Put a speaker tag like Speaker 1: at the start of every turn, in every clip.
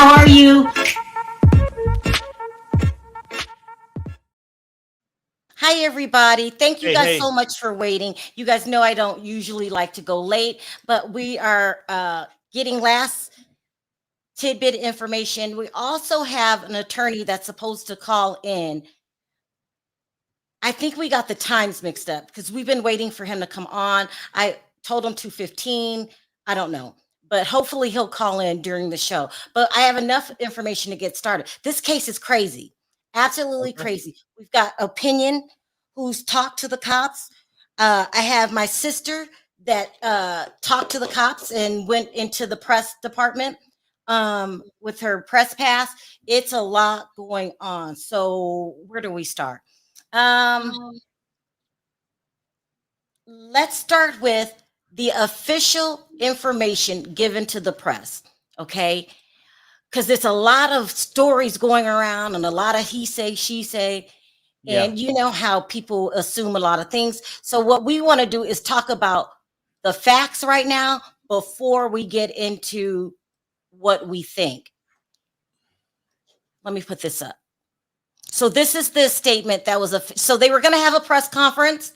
Speaker 1: How are you? Hi, everybody. Thank you guys so much for waiting. You guys know I don't usually like to go late, but we are getting last tidbit information. We also have an attorney that's supposed to call in. I think we got the times mixed up because we've been waiting for him to come on. I told him 2:15. I don't know, but hopefully he'll call in during the show. But I have enough information to get started. This case is crazy, absolutely crazy. We've got Opinion, who's talked to the cops. I have my sister that talked to the cops and went into the press department with her press pass. It's a lot going on. So where do we start? Let's start with the official information given to the press, okay? Because there's a lot of stories going around and a lot of he say, she say, and you know how people assume a lot of things. So what we want to do is talk about the facts right now before we get into what we think. Let me put this up. So this is the statement that was so they were going to have a press conference.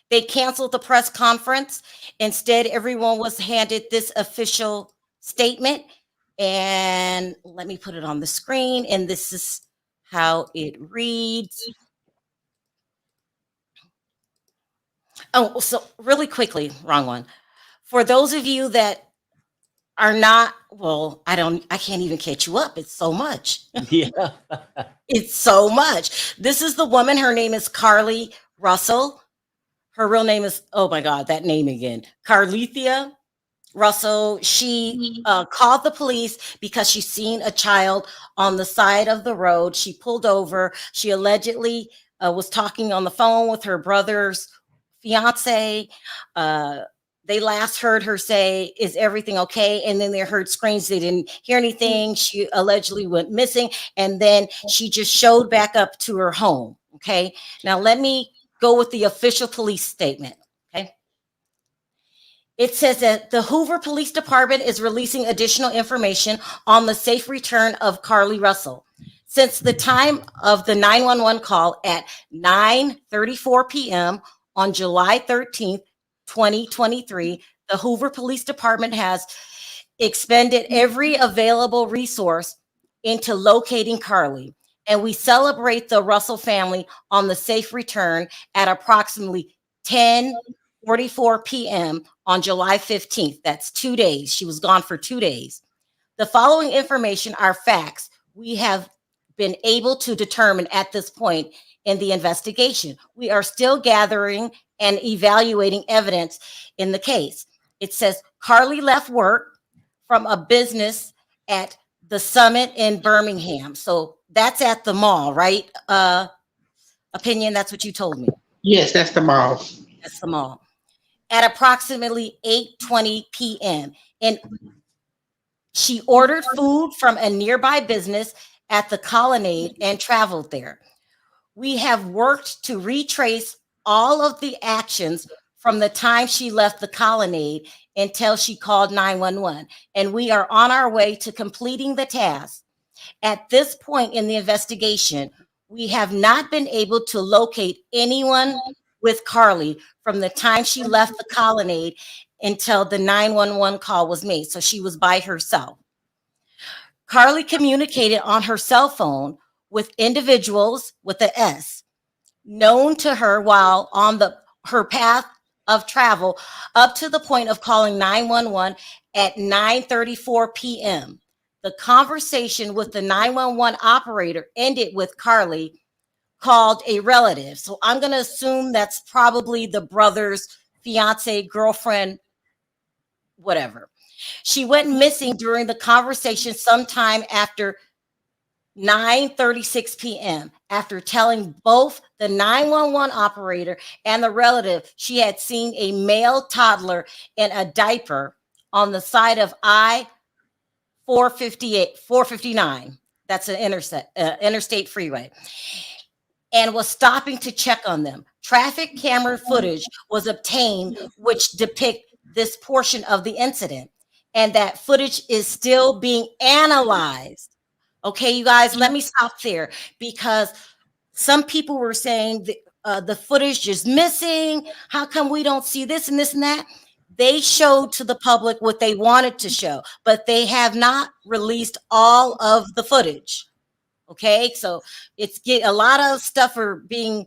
Speaker 1: They canceled the press conference. Instead, everyone was handed this official statement. And let me put it on the screen. And this is how it reads. Oh, so really quickly, wrong one. For those of you that are not, well, I can't even catch you up. It's so much.
Speaker 2: Yeah.
Speaker 1: It's so much. This is the woman. Her name is Carlee Russell. Her real name is, oh my God, that name again. Carlee Russell. She called the police because she seen a child on the side of the road. She pulled over. She allegedly was talking on the phone with her brother's fiance. They last heard her say, "Is everything okay?" And then they heard screams. They didn't hear anything. She allegedly went missing. And then she just showed back up to her home. Okay. Now let me go with the official police statement. Okay. It says that the Hoover Police Department is releasing additional information on the safe return of Carlee Russell. Since the time of the 911 call at 9:34 p.m. on July 13th, 2023, the Hoover Police Department has expended every available resource into locating Carlee. And we celebrate the Russell family on the safe return at approximately 10:44 p.m. on July 15th. That's 2 days. She was gone for 2 days. The following information are facts we have been able to determine at this point in the investigation. We are still gathering and evaluating evidence in the case. It says Carlee left work from a business at the Summit in Birmingham. So that's at the mall, right? Opinion, that's what you told me.
Speaker 3: Yes, that's the mall.
Speaker 1: That's the mall. At approximately 8:20 p.m. And she ordered food from a nearby business at the Colonnade and traveled there. We have worked to retrace all of the actions from the time she left the Colonnade until she called 911, and we are on our way to completing the task. At this point in the investigation, we have not been able to locate anyone with Carlee from the time she left the Colonnade until the 911 call was made. So she was by herself. Carlee communicated on her cell phone with individuals with an S known to her while on her path of travel up to the point of calling 911 at 9:34 p.m. The conversation with the 911 operator ended with Carlee called a relative. So I'm going to assume that's probably the brother's fiance, girlfriend, whatever. She went missing during the conversation sometime after 9:36 p.m. after telling both the 911 operator and the relative she had seen a male toddler in a diaper on the side of I-459. That's an interstate freeway, and was stopping to check on them. Traffic camera footage was obtained which depict this portion of the incident. and that footage is still being analyzed. Okay, you guys, let me stop there, because some people were saying the footage is missing. How come we don't see this and this and that? They showed to the public what they wanted to show, but they have not released all of the footage. Okay, so a lot of stuff are being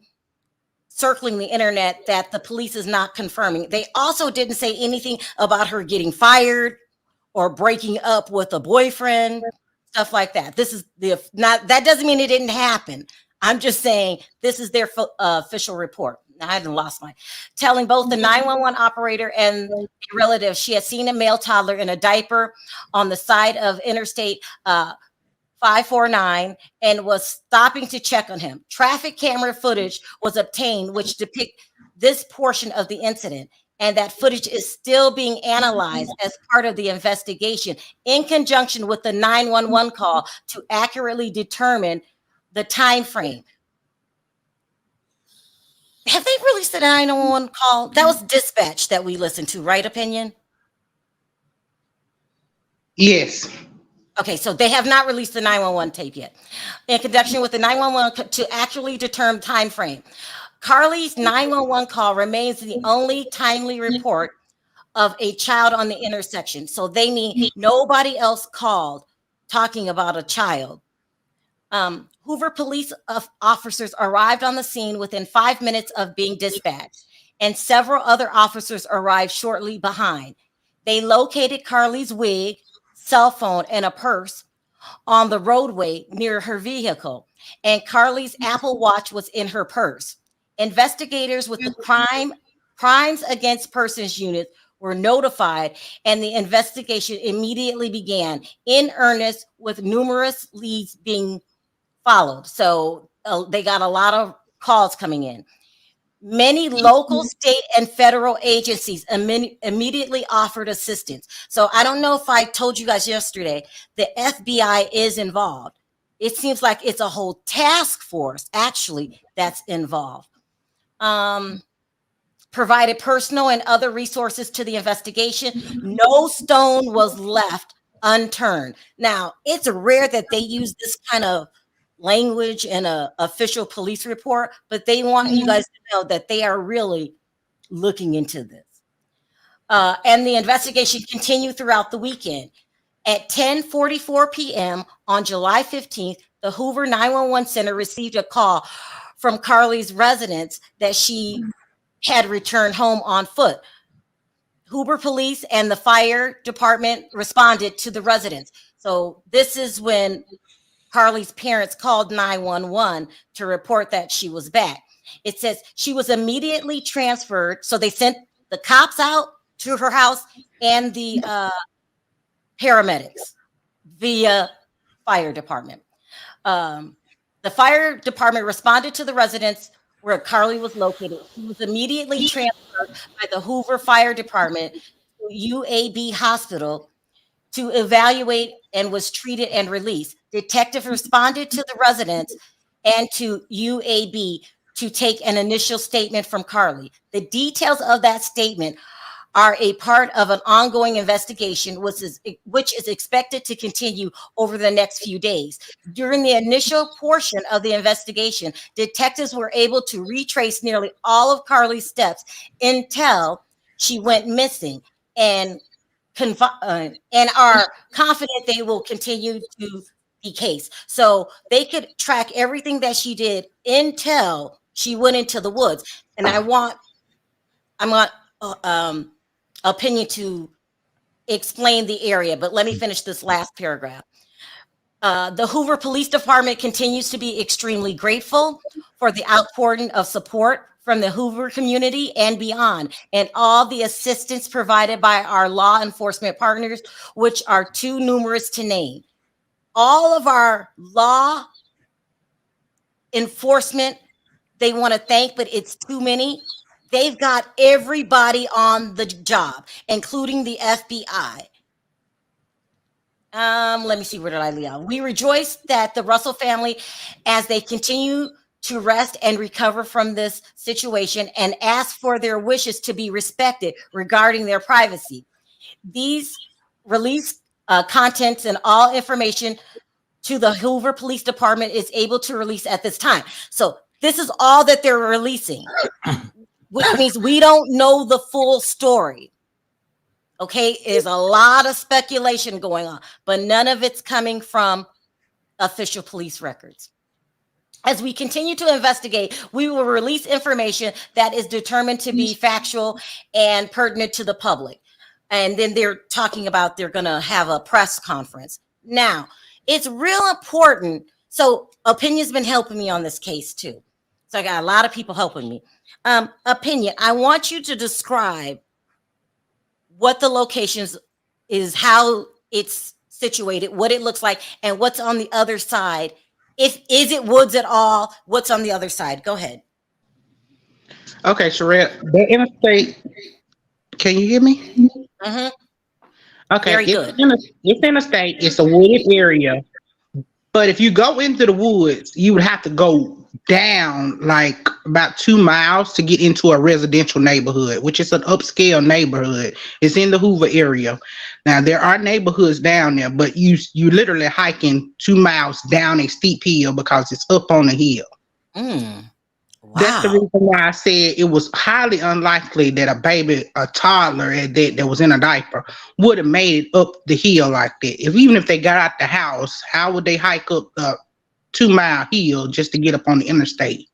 Speaker 1: circling the internet that the police is not confirming. They also didn't say anything about her getting fired or breaking up with a boyfriend, stuff like that. This is that doesn't mean it didn't happen. I'm just saying this is their official report. I hadn't lost my telling both the 911 operator and the relative she had seen a male toddler in a diaper on the side of Interstate 549 and was stopping to check on him. Traffic camera footage was obtained which depict this portion of the incident, and that footage is still being analyzed as part of the investigation in conjunction with the 911 call to accurately determine the time frame. Have they released the 911 call? That was dispatch that we listened to, right, Opinion?
Speaker 2: Yes.
Speaker 1: Okay, so they have not released the 911 tape yet. In conjunction with the 911 to actually determine time frame. Carlee's 911 call remains the only timely report of a child on the intersection. So they mean nobody else called talking about a child. Hoover police officers arrived on the scene within 5 minutes of being dispatched, and several other officers arrived shortly behind. They located Carlee's wig, cell phone, and a purse on the roadway near her vehicle, and Carlee's Apple Watch was in her purse. Investigators with the Crimes Against Persons unit were notified, and the investigation immediately began in earnest, with numerous leads being followed. So they got a lot of calls coming in. Many local, state, and federal agencies immediately offered assistance. So I don't know if I told you guys yesterday, the FBI is involved. It seems like it's a whole task force, actually, that's involved. Provided personal and other resources to the investigation. No stone was left unturned. Now, it's rare that they use this kind of language in an official police report, but they want you guys to know that they are really looking into this. And the investigation continued throughout the weekend. At 10:44 p.m. on July 15th, the Hoover 911 Center received a call from Carlee's residence that she had returned home on foot. Hoover police and the fire department responded to the residence. So this is when Carlee's parents called 911 to report that she was back. It says she was immediately transferred. So they sent the cops out to her house and the paramedics via fire department. The fire department responded to the residence where Carlee was located. She was immediately transferred by the Hoover Fire Department to UAB Hospital to evaluate and was treated and released. Detectives responded to the residents and to UAB to take an initial statement from Carlee. The details of that statement are a part of an ongoing investigation, which is expected to continue over the next few days. During the initial portion of the investigation, detectives were able to retrace nearly all of Carlee's steps until she went missing, and are confident they will continue to the case. So they could track everything that she did until she went into the woods. And I want Opinion to explain the area, but let me finish this last paragraph. The Hoover Police Department continues to be extremely grateful for the outpouring of support from the Hoover community and beyond, and all the assistance provided by our law enforcement partners, which are too numerous to name. All of our law enforcement, they want to thank, but it's too many. They've got everybody on the job, including the FBI. Let me see, where did I leave off? We rejoice that the Russell family, as they continue to rest and recover from this situation, and ask for their wishes to be respected regarding their privacy. These release contents and all information to the Hoover Police Department is able to release at this time. So this is all that they're releasing, which means we don't know the full story. Okay, there's a lot of speculation going on, but none of it's coming from official police records. As we continue to investigate, we will release information that is determined to be factual and pertinent to the public. And then they're talking about they're going to have a press conference. Now, it's real important. So Opinion's been helping me on this case too. So I got a lot of people helping me. Opinion, I want you to describe what the locations is, how it's situated, what it looks like, and what's on the other side. Is it woods at all? What's on the other side? Go ahead.
Speaker 2: Okay, Sharrell, the interstate. Can you hear me?
Speaker 1: Mm-hmm.
Speaker 2: Okay,
Speaker 1: Very good.
Speaker 2: It's interstate. It's a wooded area, but if you go into the woods, you would have to go down like about 2 miles to get into a residential neighborhood, which is an upscale neighborhood. It's in the Hoover area. Now there are neighborhoods down there, but you literally hiking 2 miles down a steep hill because it's up on the hill.
Speaker 1: Wow.
Speaker 2: That's the reason why I said it was highly unlikely that a toddler that was in a diaper would have made it up the hill like that. Even if they got out the house, how would they hike up the 2 mile hill just to get up on the interstate?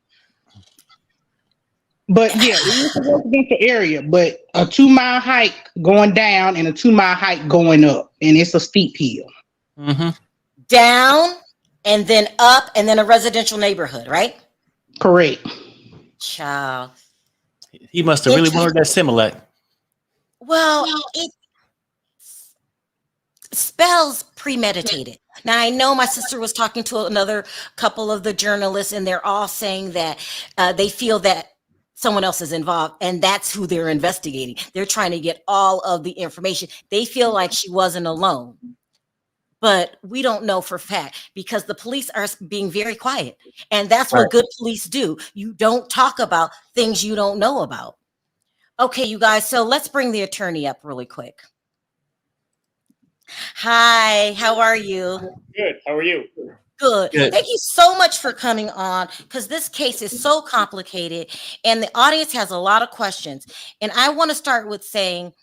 Speaker 2: But yeah, it's a residential area, but a 2 mile hike going down and a 2 mile hike going up, and it's a steep hill.
Speaker 3: Mm-hmm.
Speaker 1: Down and then up and then a residential neighborhood, right?
Speaker 2: Correct.
Speaker 1: Child.
Speaker 3: He must have really wanted that Similac.
Speaker 1: Well, it spells premeditated. Now, I know my sister was talking to another couple of the journalists, and they're all saying that they feel that someone else is involved, and that's who they're investigating. They're trying to get all of the information. They feel like she wasn't alone, but we don't know for fact because the police are being very quiet, and that's what good police do. You don't talk about things you don't know about. Okay, you guys, so let's bring the attorney up really quick. Hi, how are you?
Speaker 4: Good. How are you?
Speaker 1: Good. Thank you so much for coming on because this case is so complicated and the audience has a lot of questions. And I want to start with saying,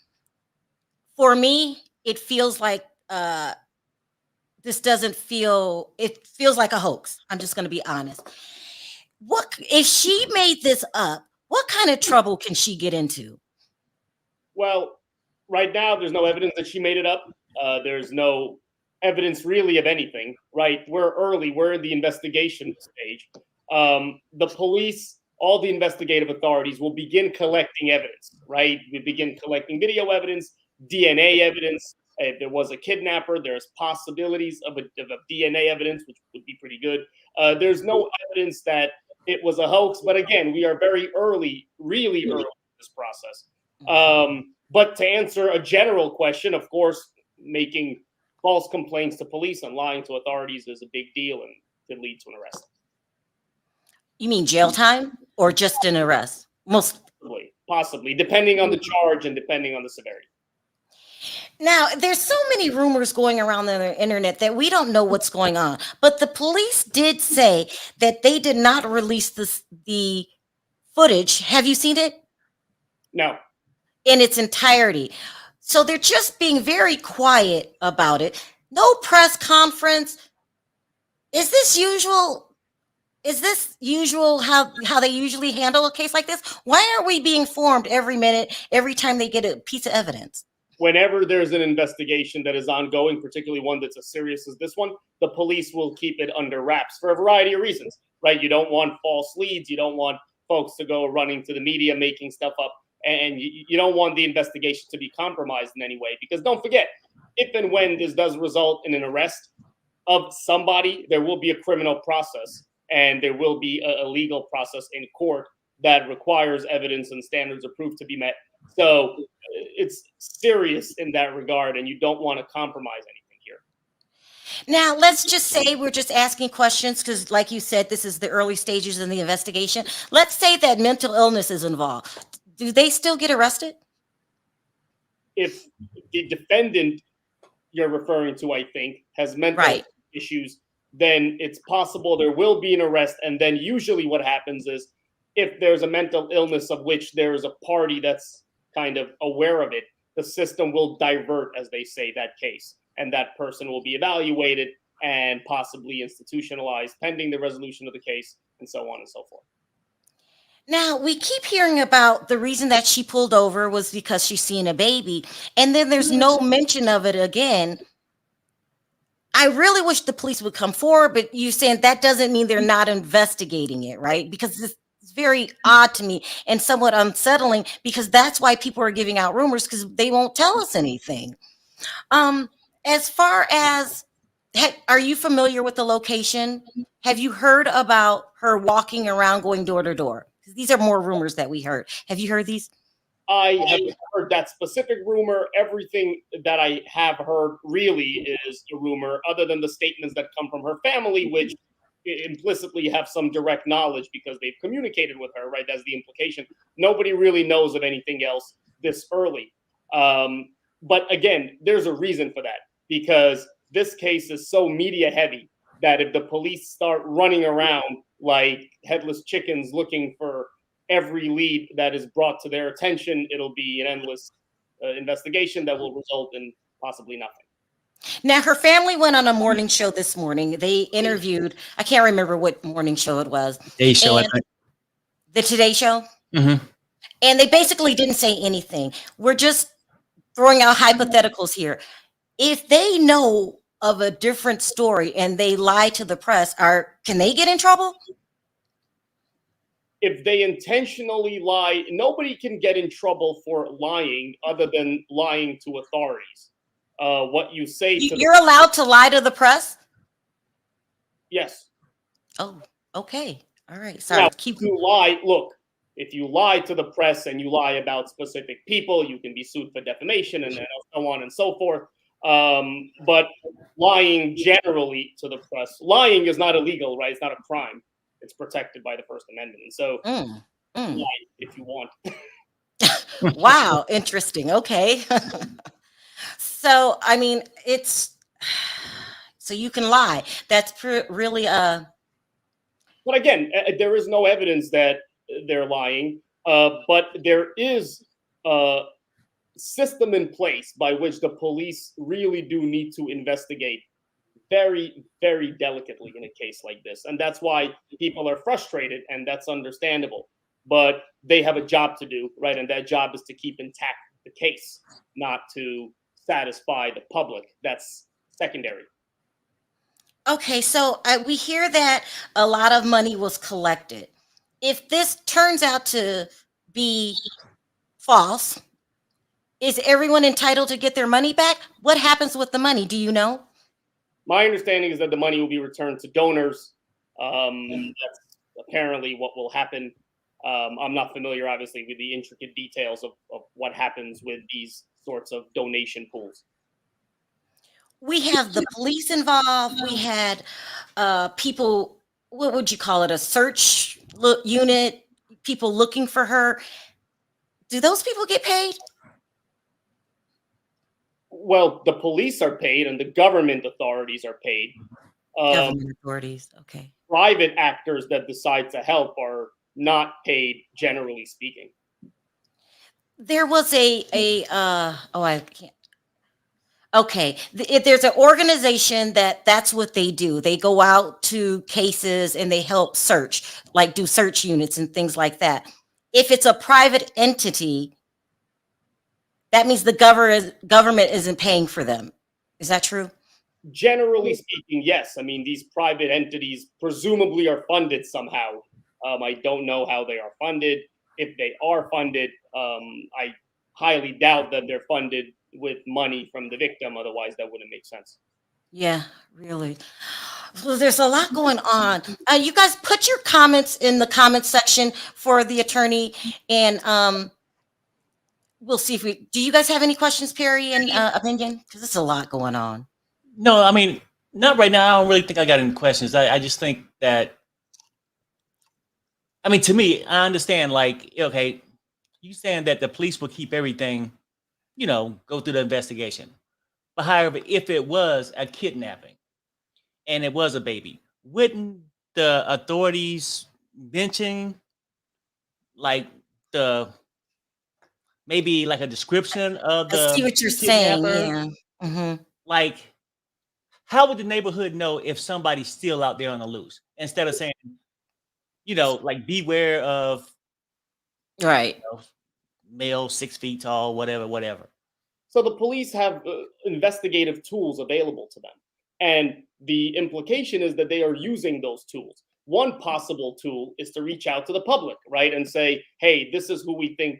Speaker 1: for me, it feels like it feels like a hoax. I'm just going to be honest. What if she made this up? What kind of trouble can she get into?
Speaker 4: Well, right now, there's no evidence that she made it up. There's no evidence really of anything, right? We're early. We're in the investigation stage. The police, all the investigative authorities will begin collecting evidence, right? We begin collecting video evidence, DNA evidence. If there was a kidnapper, there's possibilities of a DNA evidence, which would be pretty good. There's no evidence that it was a hoax. But again, we are very early, really early in this process. But to answer a general question, of course, making false complaints to police and lying to authorities is a big deal and could lead to an arrest.
Speaker 1: You mean jail time or just an arrest?
Speaker 4: Possibly, depending on the charge and depending on the severity.
Speaker 1: Now, there's so many rumors going around on the internet that we don't know what's going on. But the police did say that they did not release the footage. Have you seen it?
Speaker 4: No.
Speaker 1: In its entirety. So they're just being very quiet about it. No press conference. Is this usual? Is this usual how they usually handle a case like this? Why are we being informed every minute, every time they get a piece of evidence?
Speaker 4: Whenever there's an investigation that is ongoing, particularly one that's as serious as this one, the police will keep it under wraps for a variety of reasons, right? You don't want false leads. You don't want folks to go running to the media, making stuff up. And you don't want the investigation to be compromised in any way. Because don't forget, if and when this does result in an arrest of somebody, there will be a criminal process and there will be a legal process in court that requires evidence and standards of proof to be met. So it's serious in that regard, and you don't want to compromise anything here.
Speaker 1: Now, let's just say we're just asking questions because, like you said, this is the early stages in the investigation. Let's say that mental illness is involved. Do they still get arrested?
Speaker 4: If the defendant you're referring to, I think, has mental
Speaker 1: Right.
Speaker 4: issues, then it's possible there will be an arrest. And then usually what happens is if there's a mental illness of which there is a party that's kind of aware of it, the system will divert, as they say, that case. And that person will be evaluated and possibly institutionalized pending the resolution of the case, and so on and so forth.
Speaker 1: Now, we keep hearing about the reason that she pulled over was because she's seen a baby, and then there's no mention of it again. I really wish the police would come forward, but you're saying that doesn't mean they're not investigating it, right? Because it's very odd to me and somewhat unsettling, because that's why people are giving out rumors, because they won't tell us anything. As far as, are you familiar with the location? Have you heard about her walking around going door to door? Because these are more rumors that we heard. Have you heard these?
Speaker 4: I have heard that specific rumor. Everything that I have heard really is a rumor, other than the statements that come from her family, which implicitly have some direct knowledge because they've communicated with her, right? That's the implication. Nobody really knows of anything else this early. But again, there's a reason for that, because this case is so media heavy that if the police start running around like headless chickens looking for every lead that is brought to their attention, it'll be an endless investigation that will result in possibly nothing.
Speaker 1: Now, her family went on a morning show this morning. They interviewed, I can't remember what morning show it was.
Speaker 3: Today Show, I think.
Speaker 1: The Today Show?
Speaker 3: Mm-hmm.
Speaker 1: And they basically didn't say anything. We're just throwing out hypotheticals here. If they know of a different story and they lie to the press, can they get in trouble?
Speaker 4: If they intentionally lie, nobody can get in trouble for lying other than lying to authorities. What you say to
Speaker 1: You're allowed to lie to the press?
Speaker 4: Yes.
Speaker 1: Oh, okay. All right. Sorry.
Speaker 4: Now, if you lie, look, if you lie to the press and you lie about specific people, you can be sued for defamation and so on and so forth. But lying generally to the press, lying is not illegal, right? It's not a crime. It's protected by the First Amendment. And so lie if you want.
Speaker 1: Wow. Interesting. Okay. So, I mean, so you can lie. That's really,
Speaker 4: But again, there is no evidence that they're lying, but there is a system in place by which the police really do need to investigate very, very delicately in a case like this. And that's why people are frustrated, and that's understandable. But they have a job to do, right? And that job is to keep intact the case, not to satisfy the public. That's secondary.
Speaker 1: okay. So we hear that a lot of money was collected. If this turns out to be false, is everyone entitled to get their money back? What happens with the money? Do you know?
Speaker 4: My understanding is that the money will be returned to donors. That's apparently what will happen. I'm not familiar, obviously, with the intricate details of what happens with these sorts of donation pools.
Speaker 1: We have the police involved. We had people, what would you call it? A search unit, people looking for her. Do those people get paid?
Speaker 4: Well, the police are paid and the government authorities are paid.
Speaker 1: Government authorities, okay.
Speaker 4: Private actors that decide to help are not paid, generally speaking.
Speaker 1: There was I can't. Okay, there's an organization that's what they do. They go out to cases and they help search, like do search units and things like that. If it's a private entity, that means the government isn't paying for them. Is that true?
Speaker 4: Generally speaking, yes. I mean, these private entities presumably are funded somehow. I don't know how they are funded. If they are funded, I highly doubt that they're funded with money from the victim. Otherwise, that wouldn't make sense.
Speaker 1: Yeah, really. Well, there's a lot going on. You guys put your comments in the comment section for the attorney, and we'll see if do you guys have any questions, Perry, and opinion? Because there's a lot going on.
Speaker 3: No, I mean, not right now. I don't really think I got any questions. I just think that, I mean, to me, I understand, like, okay, you saying that the police will keep everything, go through the investigation. But however, if it was a kidnapping and it was a baby, wouldn't the authorities mention like the maybe like a description of
Speaker 1: I see
Speaker 3: the
Speaker 1: what you're saying.
Speaker 3: kidnapper?
Speaker 1: Yeah. Hmm.
Speaker 3: Like, how would the neighborhood know if somebody's still out there on the loose instead of saying, like beware of
Speaker 1: Right.
Speaker 3: male 6 feet tall, whatever.
Speaker 4: So the police have investigative tools available to them. And the implication is that they are using those tools. One possible tool is to reach out to the public, right? And say, hey, this is who we think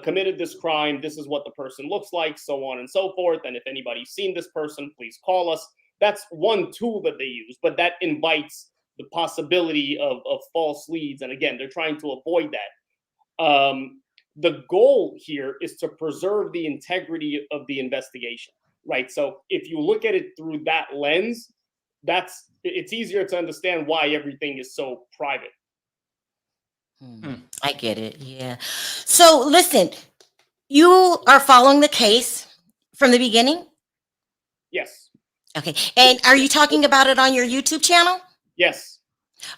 Speaker 4: committed this crime. This is what the person looks like, so on and so forth. And if anybody's seen this person, please call us. That's one tool that they use, but that invites the possibility of false leads. And again, they're trying to avoid that. The goal here is to preserve the integrity of the investigation, right? So if you look at it through that lens, it's easier to understand why everything is so private.
Speaker 1: I get it. Yeah. So listen, you are following the case from the beginning?
Speaker 4: Yes.
Speaker 1: Okay. And are you talking about it on your YouTube channel?
Speaker 4: Yes.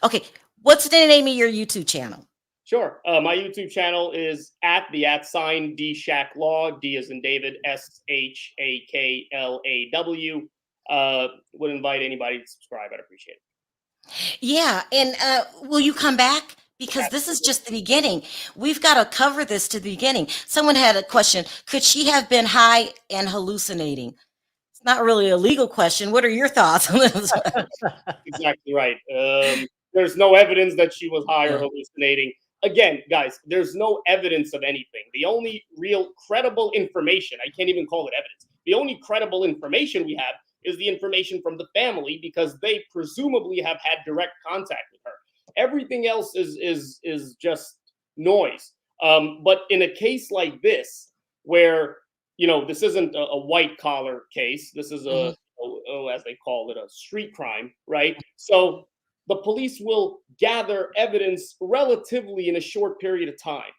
Speaker 1: Okay. What's the name of your YouTube channel?
Speaker 4: Sure. My YouTube channel is at @DShacklaw. D as in David, SHAKLAW. Would invite anybody to subscribe. I'd appreciate it.
Speaker 1: Yeah. And will you come back? Because this is just the beginning. We've got to cover this to the beginning. Someone had a question. Could she have been high and hallucinating? It's not really a legal question. What are your thoughts on this?
Speaker 4: Exactly right. There's no evidence that she was high or hallucinating. Again, guys, there's no evidence of anything. The only real credible information, I can't even call it evidence. The only credible information we have is the information from the family, because they presumably have had direct contact with her. Everything else is just noise. But in a case like this, where this isn't a white collar case, this is as they call it, a street crime, right? So the police will gather evidence relatively in a short period of time.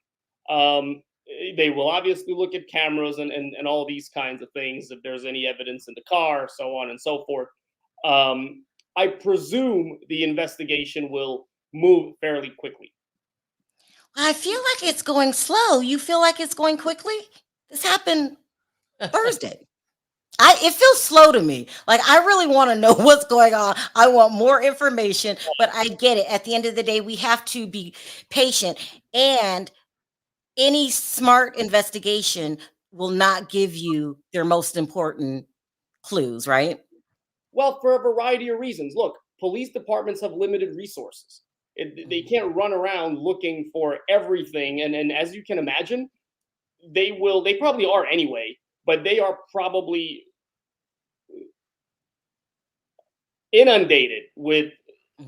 Speaker 4: They will obviously look at cameras and all these kinds of things, if there's any evidence in the car, so on and so forth. I presume the investigation will move fairly quickly.
Speaker 1: I feel like it's going slow. You feel like it's going quickly? This happened Thursday. It feels slow to me. Like, I really want to know what's going on. I want more information, but I get it. At the end of the day, we have to be patient, and any smart investigation will not give you their most important clues, right?
Speaker 4: Well, for a variety of reasons. Look, police departments have limited resources. They can't run around looking for everything. And as you can imagine, they probably are anyway, but they are probably inundated with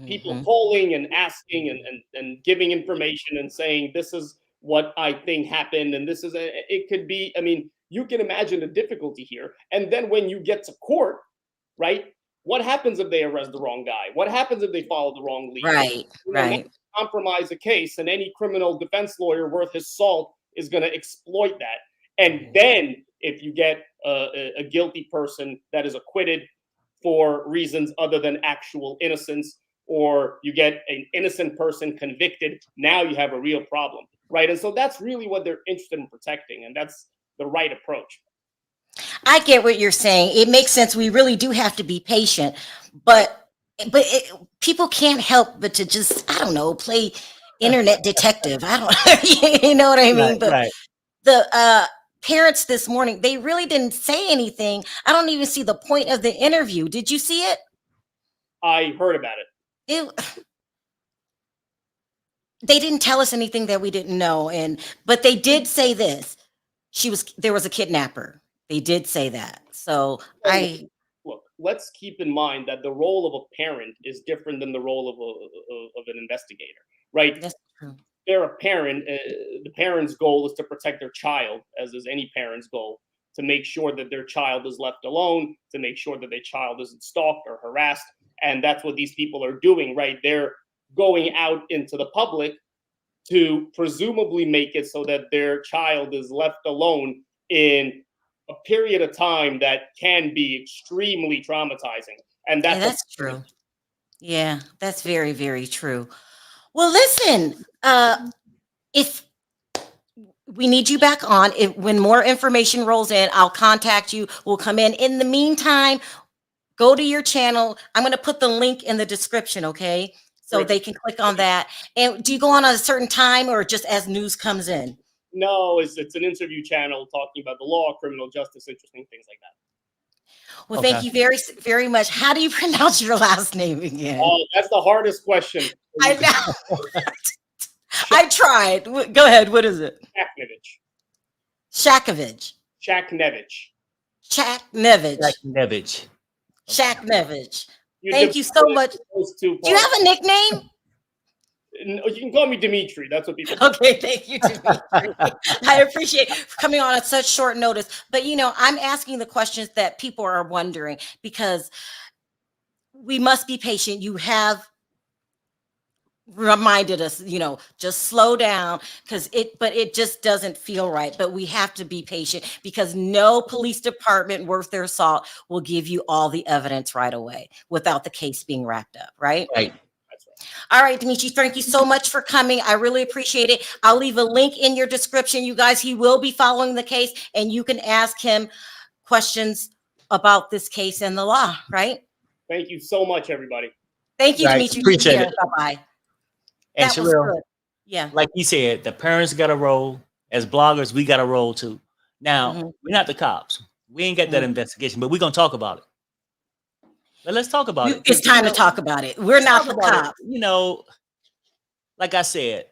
Speaker 4: people calling and asking and giving information and saying, this is what I think happened. And this is it could be, I mean, you can imagine the difficulty here. And then when you get to court, right? What happens if they arrest the wrong guy? What happens if they follow the wrong lead?
Speaker 1: Right.
Speaker 4: Compromise a case, and any criminal defense lawyer worth his salt is going to exploit that. And then if you get a guilty person that is acquitted for reasons other than actual innocence, or you get an innocent person convicted, now you have a real problem, right? And so that's really what they're interested in protecting, and that's the right approach.
Speaker 1: I get what you're saying. It makes sense. We really do have to be patient, but people can't help but to just, I don't know, play internet detective. I don't, you know what I mean? But the parents this morning, they really didn't say anything. I don't even see the point of the interview. Did you see it?
Speaker 4: I heard about it.
Speaker 1: They didn't tell us anything that we didn't know, but they did say this. There was a kidnapper. They did say that. So
Speaker 4: look, let's keep in mind that the role of a parent is different than the role of an investigator, right?
Speaker 1: That's true.
Speaker 4: They're a parent. The parent's goal is to protect their child, as is any parent's goal, to make sure that their child is left alone, to make sure that their child isn't stalked or harassed. And that's what these people are doing, right? They're going out into the public to presumably make it so that their child is left alone in a period of time that can be extremely traumatizing. And
Speaker 1: that's true. Yeah, that's very, very true. Well, listen, if we need you back on, when more information rolls in, I'll contact you. We'll come in. In the meantime, go to your channel. I'm going to put the link in the description, okay? So they can click on that. And do you go on at a certain time or just as news comes in?
Speaker 4: No, it's an interview channel talking about the law, criminal justice, interesting things like that.
Speaker 1: Well, thank you very, very much. How do you pronounce your last name again?
Speaker 4: Oh, that's the hardest question.
Speaker 1: I know. I tried. Go ahead. What is it?
Speaker 4: Shakhnevich.
Speaker 1: Shakhnevich.
Speaker 4: Shakhnevich.
Speaker 1: Shakhnevich. Shakhnevich. Thank you so much. Do you have a nickname?
Speaker 4: You can call me Dmitry. That's what people.
Speaker 1: Okay, thank you, Dmitry. I appreciate coming on at such short notice. But I'm asking the questions that people are wondering because we must be patient. You have reminded us, just slow down but it just doesn't feel right. But we have to be patient because no police department worth their salt will give you all the evidence right away without the case being wrapped up, right?
Speaker 3: Right.
Speaker 1: All right, Dmitriy, thank you so much for coming. I really appreciate it. I'll leave a link in your description. You guys, he will be following the case and you can ask him questions about this case and the law, right?
Speaker 4: Thank you so much, everybody.
Speaker 1: Thank you, Dmitriy.
Speaker 3: Appreciate it.
Speaker 1: Bye-bye.
Speaker 3: And
Speaker 1: That was good. Yeah.
Speaker 3: Like you said, the parents got to roll. As bloggers, we got to roll too. Now, we're not the cops. We ain't got that investigation, but we're going to talk about it. But let's talk about it.
Speaker 1: It's time to talk about it. We're not the cops.
Speaker 3: Like I said,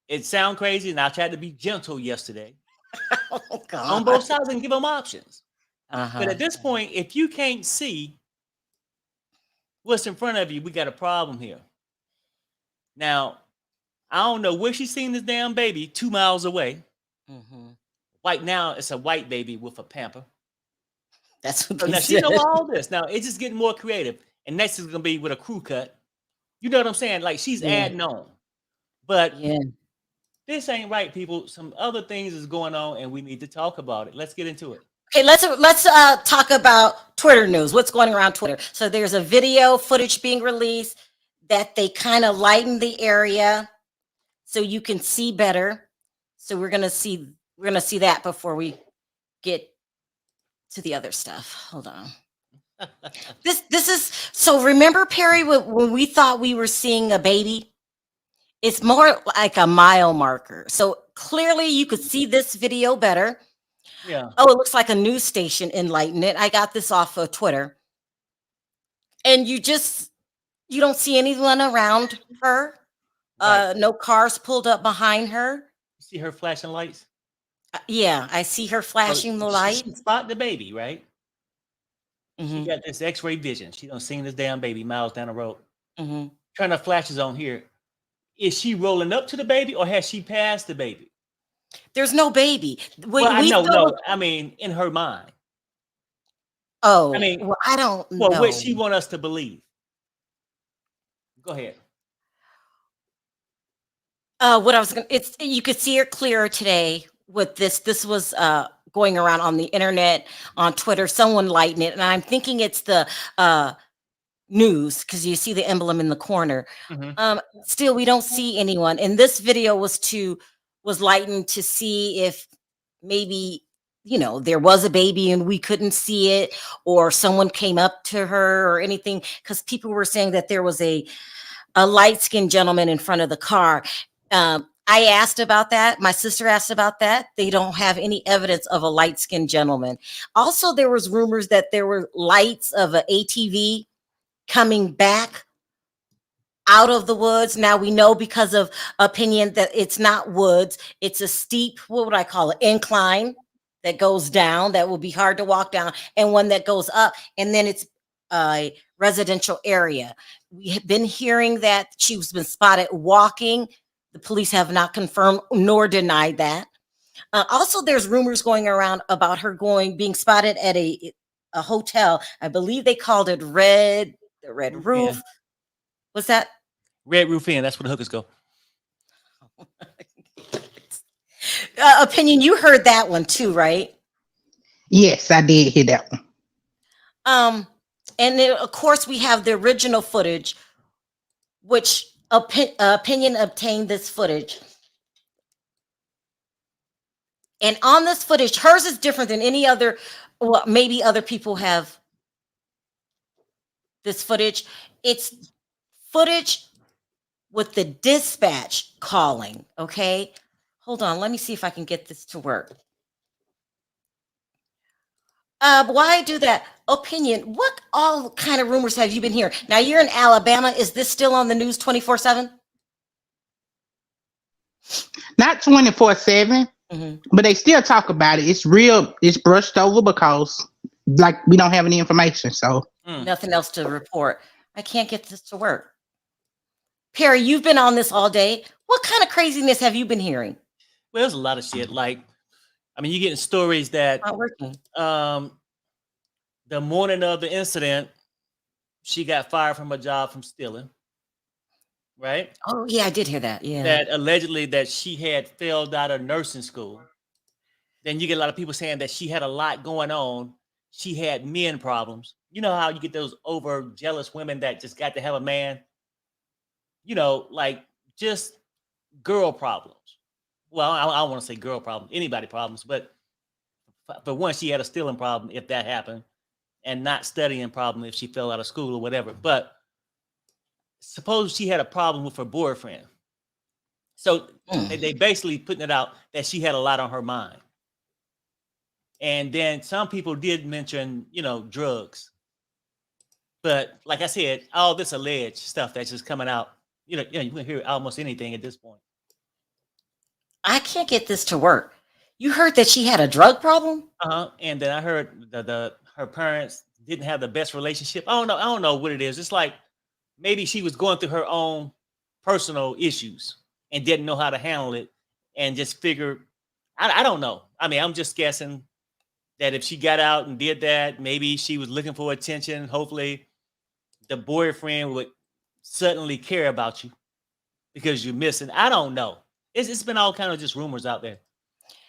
Speaker 3: it sounds crazy, and I tried to be gentle yesterday on both sides and give them options. But at this point, if you can't see what's in front of you, we got a problem here. Now, I don't know where she's seen this damn baby 2 miles away. Right now, it's a white baby with a pamper.
Speaker 1: That's what
Speaker 3: so now she know all this. Now it's just getting more creative, and next is gonna be with a crew cut. You know what I'm saying? Like she's adding on, but this ain't right, people. Some other things is going on, and we need to talk about it. Let's get into it.
Speaker 1: Okay, let's talk about Twitter news. What's going around Twitter? So there's a video footage being released that they kind of lighten the area so you can see better. So we're gonna see that before we get to the other stuff. Hold on. This is so. Remember, Perry, when we thought we were seeing a baby, it's more like a mile marker. So clearly, you could see this video better.
Speaker 3: Yeah.
Speaker 1: Oh, it looks like a news station enlightened it. I got this off of Twitter, and you don't see anyone around her. Right. No cars pulled up behind her.
Speaker 3: You see her flashing lights.
Speaker 1: Yeah, I see her flashing the light.
Speaker 3: She spot the baby, right? She got this X-ray vision. She done seen this damn baby miles down the road. Turn her flashes on here. Is she rolling up to the baby or has she passed the baby?
Speaker 1: There's no baby.
Speaker 3: I mean, in her mind.
Speaker 1: Oh, I mean, well, I don't know.
Speaker 3: Well, what she want us to believe. Go ahead.
Speaker 1: You could see her clearer today with this. This was going around on the internet, on Twitter. Someone lightened it, and I'm thinking it's the news because you see the emblem in the corner. Still, we don't see anyone. And this video was lightened to see if maybe there was a baby and we couldn't see it, or someone came up to her or anything, because people were saying that there was a light-skinned gentleman in front of the car. I asked about that. My sister asked about that. They don't have any evidence of a light-skinned gentleman. Also, there was rumors that there were lights of an ATV coming back out of the woods. Now we know because of opinion that it's not woods. It's a steep, what would I call it, incline that goes down that will be hard to walk down, and one that goes up, and then it's a residential area. We have been hearing that she's been spotted walking. The police have not confirmed nor denied that. Also, there's rumors going around about her being spotted at a hotel. I believe they called it Red Roof. What's that?
Speaker 3: Red Roof Inn. That's where the hookers go.
Speaker 1: Opinion, you heard that one too, right?
Speaker 2: Yes, I did hear that one.
Speaker 1: And then, of course, we have the original footage, which Opinion obtained this footage. And on this footage, hers is different than any other. Well, maybe other people have this footage. It's footage with the dispatch calling. Okay, hold on. Let me see if I can get this to work. Why do that? Opinion, what all kind of rumors have you been hearing? Now you're in Alabama. Is this still on the news 24/7?
Speaker 2: Not 24/7, but they still talk about it. It's real. It's brushed over because, like, we don't have any information. So
Speaker 1: nothing else to report. I can't get this to work. Perry, you've been on this all day. What kind of craziness have you been hearing?
Speaker 3: Well, there's a lot of shit. Like, I mean, you're getting stories that
Speaker 1: Not working.
Speaker 3: The morning of the incident, she got fired from her job from stealing. Right?
Speaker 1: Oh, yeah, I did hear that. Yeah.
Speaker 3: That allegedly that she had failed out of nursing school. Then you get a lot of people saying that she had a lot going on. She had men problems. You know how you get those over jealous women that just got to have a man? You know, like just girl problems. Well, I don't want to say girl problems, anybody problems, but for one, she had a stealing problem if that happened, and not studying problem if she fell out of school or whatever. But suppose she had a problem with her boyfriend. So they basically putting it out that she had a lot on her mind. And then some people did mention, you know, drugs. But like I said, all this alleged stuff that's just coming out, you can hear almost anything at this point.
Speaker 1: I can't get this to work. You heard that she had a drug problem?
Speaker 3: And then I heard her parents didn't have the best relationship. I don't know what it is. It's like maybe she was going through her own personal issues and didn't know how to handle it and just figured, I don't know. I mean, I'm just guessing that if she got out and did that, maybe she was looking for attention. Hopefully the boyfriend would suddenly care about you because you're missing. I don't know. It's been all kind of just rumors out there.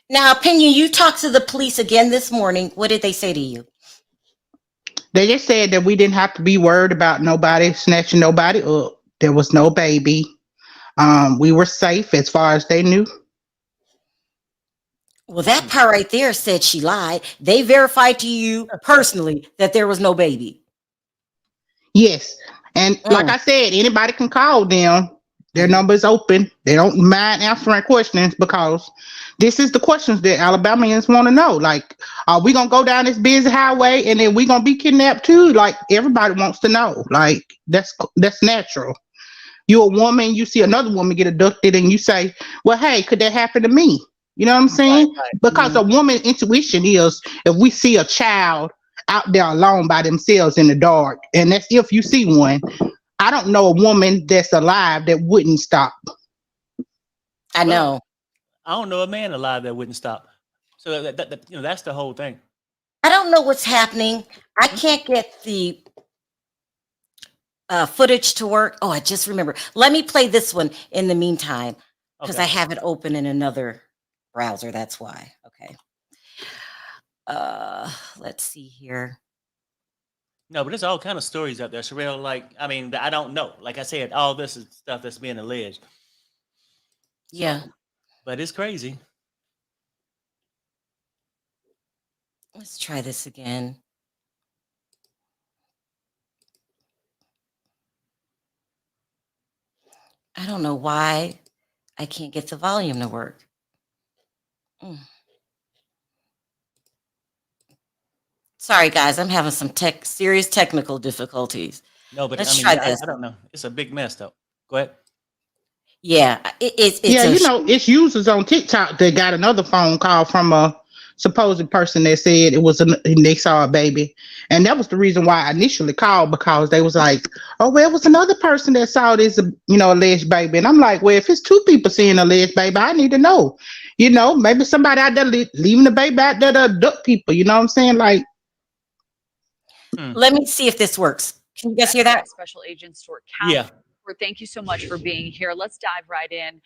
Speaker 1: Now, Opinion, you talked to the police again this morning. What did they say to you?
Speaker 2: They just said that we didn't have to be worried about nobody snatching nobody up. There was no baby. We were safe as far as they knew.
Speaker 1: Well, that part right there said she lied. They verified to you personally that there was no baby.
Speaker 2: Yes. And like I said, anybody can call them. Their number is open. They don't mind answering questions because this is the questions that Alabamians want to know. Like, are we going to go down this busy highway and then we going to be kidnapped too? Like, everybody wants to know. Like, that's natural. You're a woman, you see another woman get abducted and you say, well, hey, could that happen to me? You know what I'm saying? Right. Because a woman's intuition is if we see a child out there alone by themselves in the dark, and that's if you see one, I don't know a woman that's alive that wouldn't stop.
Speaker 1: I know.
Speaker 3: I don't know a man alive that wouldn't stop. So that's the whole thing.
Speaker 1: I don't know what's happening. I can't get the footage to work. Oh, I just remember. Let me play this one in the meantime because I have it open in another browser. That's why. Okay. Let's see here.
Speaker 3: No, but there's all kind of stories out there, Sharrell. Like, I mean, I don't know. Like I said, all this is stuff that's being alleged.
Speaker 1: Yeah.
Speaker 3: But it's crazy.
Speaker 1: Let's try this again. I don't know why I can't get the volume to work. Sorry, guys, I'm having some serious technical difficulties.
Speaker 3: No, but
Speaker 1: let's try this.
Speaker 3: I don't know. It's a big mess, though. Go ahead.
Speaker 1: Yeah, it's
Speaker 2: it's users on TikTok that got another phone call from a supposed person that said it was they saw a baby, and that was the reason why I initially called, because they was like, oh, well, it was another person that saw this alleged baby, and I'm like, well, if it's two people seeing alleged baby, I need to know, maybe somebody out there leaving the baby out there to abduct people, you know what I'm saying? Like,
Speaker 1: let me see if this works. Can you guys hear that?
Speaker 5: Special Agent Stuart
Speaker 3: Yeah.
Speaker 5: Court, thank you so much for being here. Let's dive right in.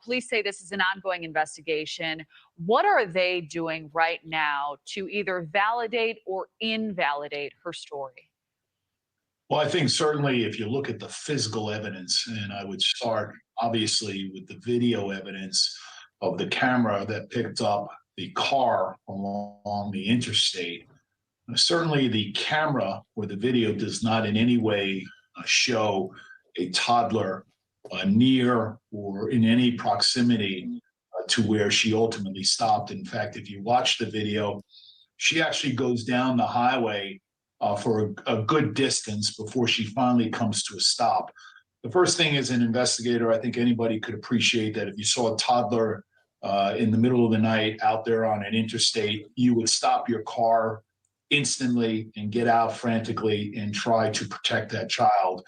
Speaker 5: Police say this is an ongoing investigation. What are they doing right now to either validate or invalidate her story?
Speaker 6: Well, I think certainly if you look at the physical evidence, and I would start obviously with the video evidence of the camera that picked up the car along the interstate, certainly the camera or the video does not in any way show a toddler near or in any proximity to where she ultimately stopped. In fact, if you watch the video, she actually goes down the highway for a good distance before she finally comes to a stop. The first thing as an investigator, I think anybody could appreciate that if you saw a toddler in the middle of the night out there on an interstate, you would stop your car instantly and get out frantically and try to protect that child.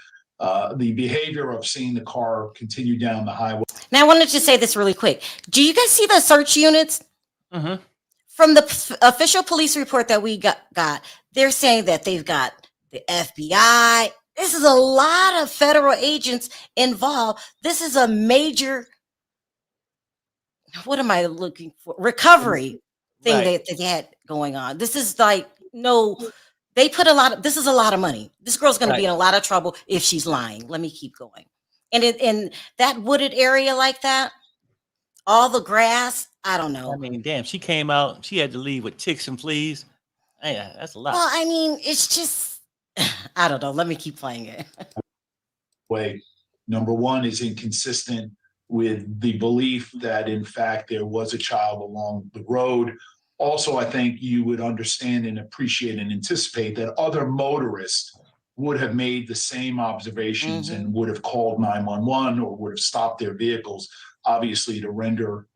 Speaker 6: The behavior of seeing the car continue down the highway.
Speaker 1: Now, I wanted to say this really quick. Do you guys see the search units?
Speaker 3: Mm-hmm.
Speaker 1: From the official police report that we got, they're saying that they've got the FBI. This is a lot of federal agents involved. This is a major, what am I looking for? Recovery thing
Speaker 3: Right.
Speaker 1: that they had going on. This is like, no, they put a lot of, this is a lot of money. This girl's going to be in a lot of trouble if she's lying. Let me keep going. And in that wooded area like that, all the grass, I don't know.
Speaker 3: I mean, damn, she came out, she had to leave with ticks and fleas. Yeah, that's a lot.
Speaker 1: Well, I mean, it's just, I don't know. Let me keep playing it.
Speaker 6: Way. Number one is inconsistent with the belief that, in fact, there was a child along the road. Also, I think you would understand and appreciate and anticipate that other motorists would have made the same observations and would have called 911 or would have stopped their vehicles, obviously to render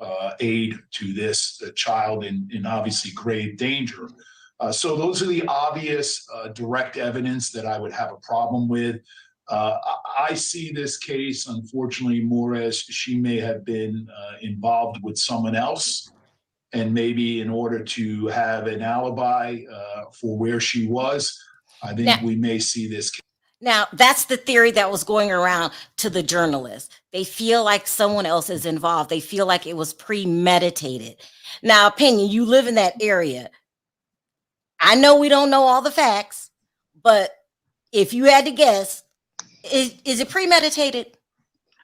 Speaker 6: aid to this child in obviously grave danger. So those are the obvious direct evidence that I would have a problem with. I see this case, unfortunately, more as she may have been involved with someone else. And maybe in order to have an alibi for where she was, I think we may see this case.
Speaker 1: Now, that's the theory that was going around to the journalists. They feel like someone else is involved. They feel like it was premeditated. Now, Opinion, you live in that area. I know we don't know all the facts, but if you had to guess, is it premeditated?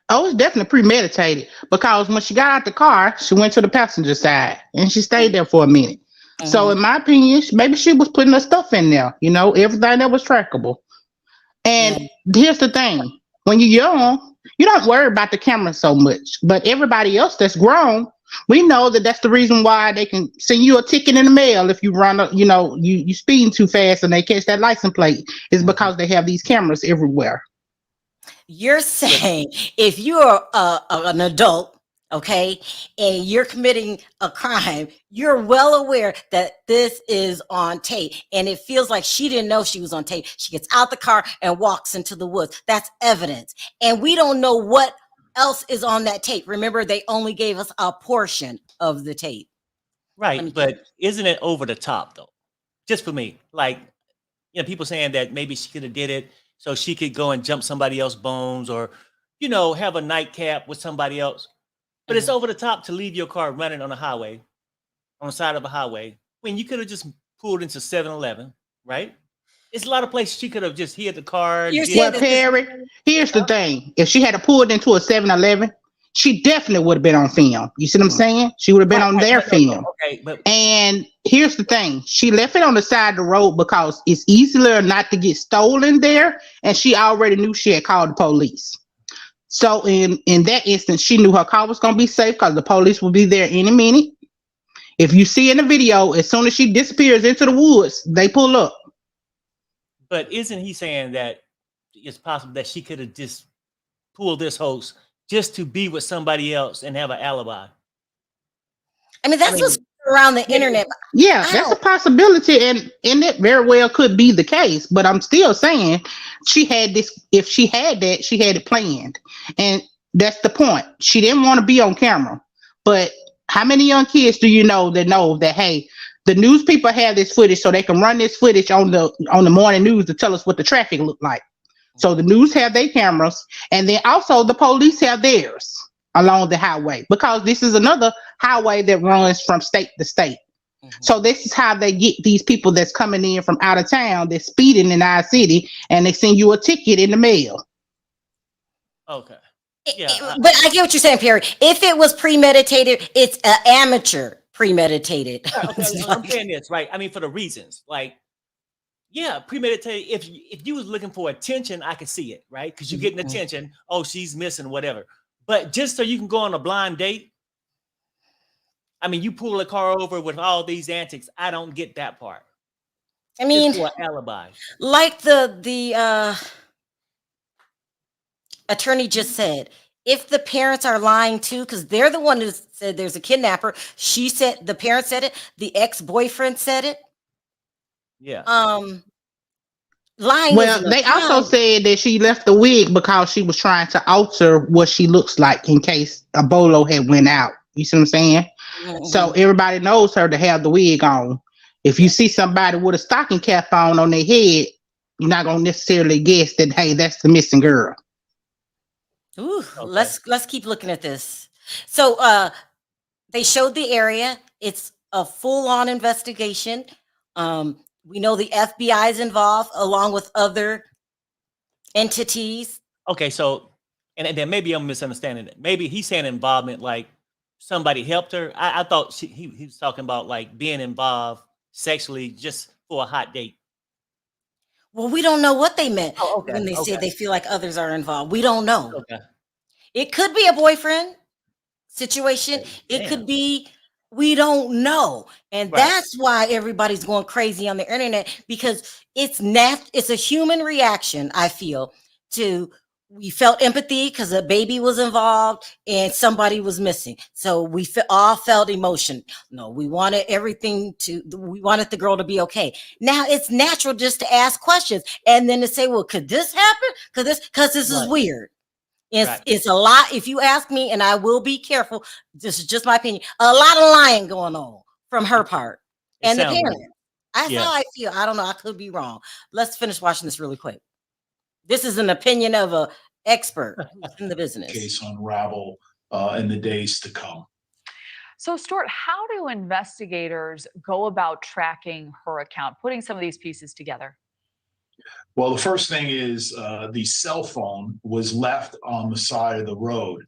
Speaker 2: Oh, it's definitely premeditated because when she got out the car, she went to the passenger side and she stayed there for a minute. So in my opinion, maybe she was putting her stuff in there, you know, everything that was trackable. And here's the thing, when you're young, you don't worry about the camera so much, but everybody else that's grown, we know that that's the reason why they can send you a ticket in the mail if you run, you know, you speeding too fast and they catch that license plate, is because they have these cameras everywhere.
Speaker 1: You're saying if you're an adult, okay, and you're committing a crime, you're well aware that this is on tape, and it feels like she didn't know she was on tape. She gets out the car and walks into the woods. That's evidence, and we don't know what else is on that tape. Remember, they only gave us a portion of the tape.
Speaker 3: Right, but isn't it over the top though? Just for me, like, you know, people saying that maybe she could have did it so she could go and jump somebody else's bones, or, you know, have a nightcap with somebody else. But it's over the top to leave your car running on a highway, on the side of a highway, when you could have just pulled into 7-Eleven, right? It's a lot of places she could have just hid the car.
Speaker 2: Well, Perry, here's the thing. If she had pulled into a 7-Eleven, she definitely would have been on film. You see what I'm saying? She would have been on their film.
Speaker 3: Okay,
Speaker 2: and here's the thing. She left it on the side of the road because it's easier not to get stolen there. And she already knew she had called the police. So in that instance, she knew her car was going to be safe because the police will be there any minute. If you see in the video, as soon as she disappears into the woods, they pull up.
Speaker 3: But isn't he saying that it's possible that she could have just pulled this hoax just to be with somebody else and have an alibi?
Speaker 1: I mean, that's what's around the internet.
Speaker 2: Yeah, that's a possibility, and it very well could be the case. But I'm still saying she had this. If she had that, she had it planned, and that's the point. She didn't want to be on camera. But how many young kids do you know that hey, the news people have this footage so they can run this footage on the morning news to tell us what the traffic looked like? So the news have their cameras, and then also the police have theirs along the highway, because this is another highway that runs from state to state. So this is how they get these people that's coming in from out of town, that's speeding in our city, and they send you a ticket in the mail.
Speaker 3: Okay. Yeah,
Speaker 1: But I get what you're saying, Perry. If it was premeditated, it's an amateur premeditated.
Speaker 3: okay, I'm saying this, right? I mean, for the reasons, like, yeah, premeditated. If you was looking for attention, I could see it, right? Because you're getting attention. Oh, she's missing, whatever. But just so you can go on a blind date, I mean, you pull a car over with all these antics. I don't get that part.
Speaker 1: I mean,
Speaker 3: just for an alibi,
Speaker 1: like the attorney just said, if the parents are lying too, because they're the one who said there's a kidnapper. She said, the parents said it. The ex-boyfriend said it.
Speaker 3: yeah.
Speaker 1: Lying.
Speaker 2: Well, they also said that she left the wig because she was trying to alter what she looks like in case a bolo had went out. You see what I'm saying? So everybody knows her to have the wig on. If you see somebody with a stocking cap on their head, you're not gonna necessarily guess that, hey, that's the missing girl.
Speaker 1: Ooh, let's keep looking at this. So they showed the area. It's a full-on investigation. We know the FBI is involved along with other entities.
Speaker 3: Okay, so and then maybe I'm misunderstanding it. Maybe he's saying involvement like somebody helped her. I thought he was talking about like being involved sexually just for a hot date.
Speaker 1: Well, we don't know what they meant when they
Speaker 3: okay.
Speaker 1: said they feel like others are involved. We don't know.
Speaker 3: Okay.
Speaker 1: It could be a boyfriend situation. It could be, we don't know. And that's why everybody's going crazy on the internet, because it's a human reaction, I feel, to, we felt empathy because a baby was involved and somebody was missing. So we all felt emotion. No, we wanted we wanted the girl to be okay. Now it's natural just to ask questions and then to say, well, could this happen? Because this is weird. It's a lot. If you ask me, and I will be careful, this is just my opinion, a lot of lying going on from her part and the parent. That's how I feel. I don't know. I could be wrong. Let's finish watching this really quick. This is an opinion of an expert in the business.
Speaker 6: Case unravel in the days to come.
Speaker 5: So, Stuart, how do investigators go about tracking her account, putting some of these pieces together?
Speaker 6: Well, the first thing is the cell phone was left on the side of the road.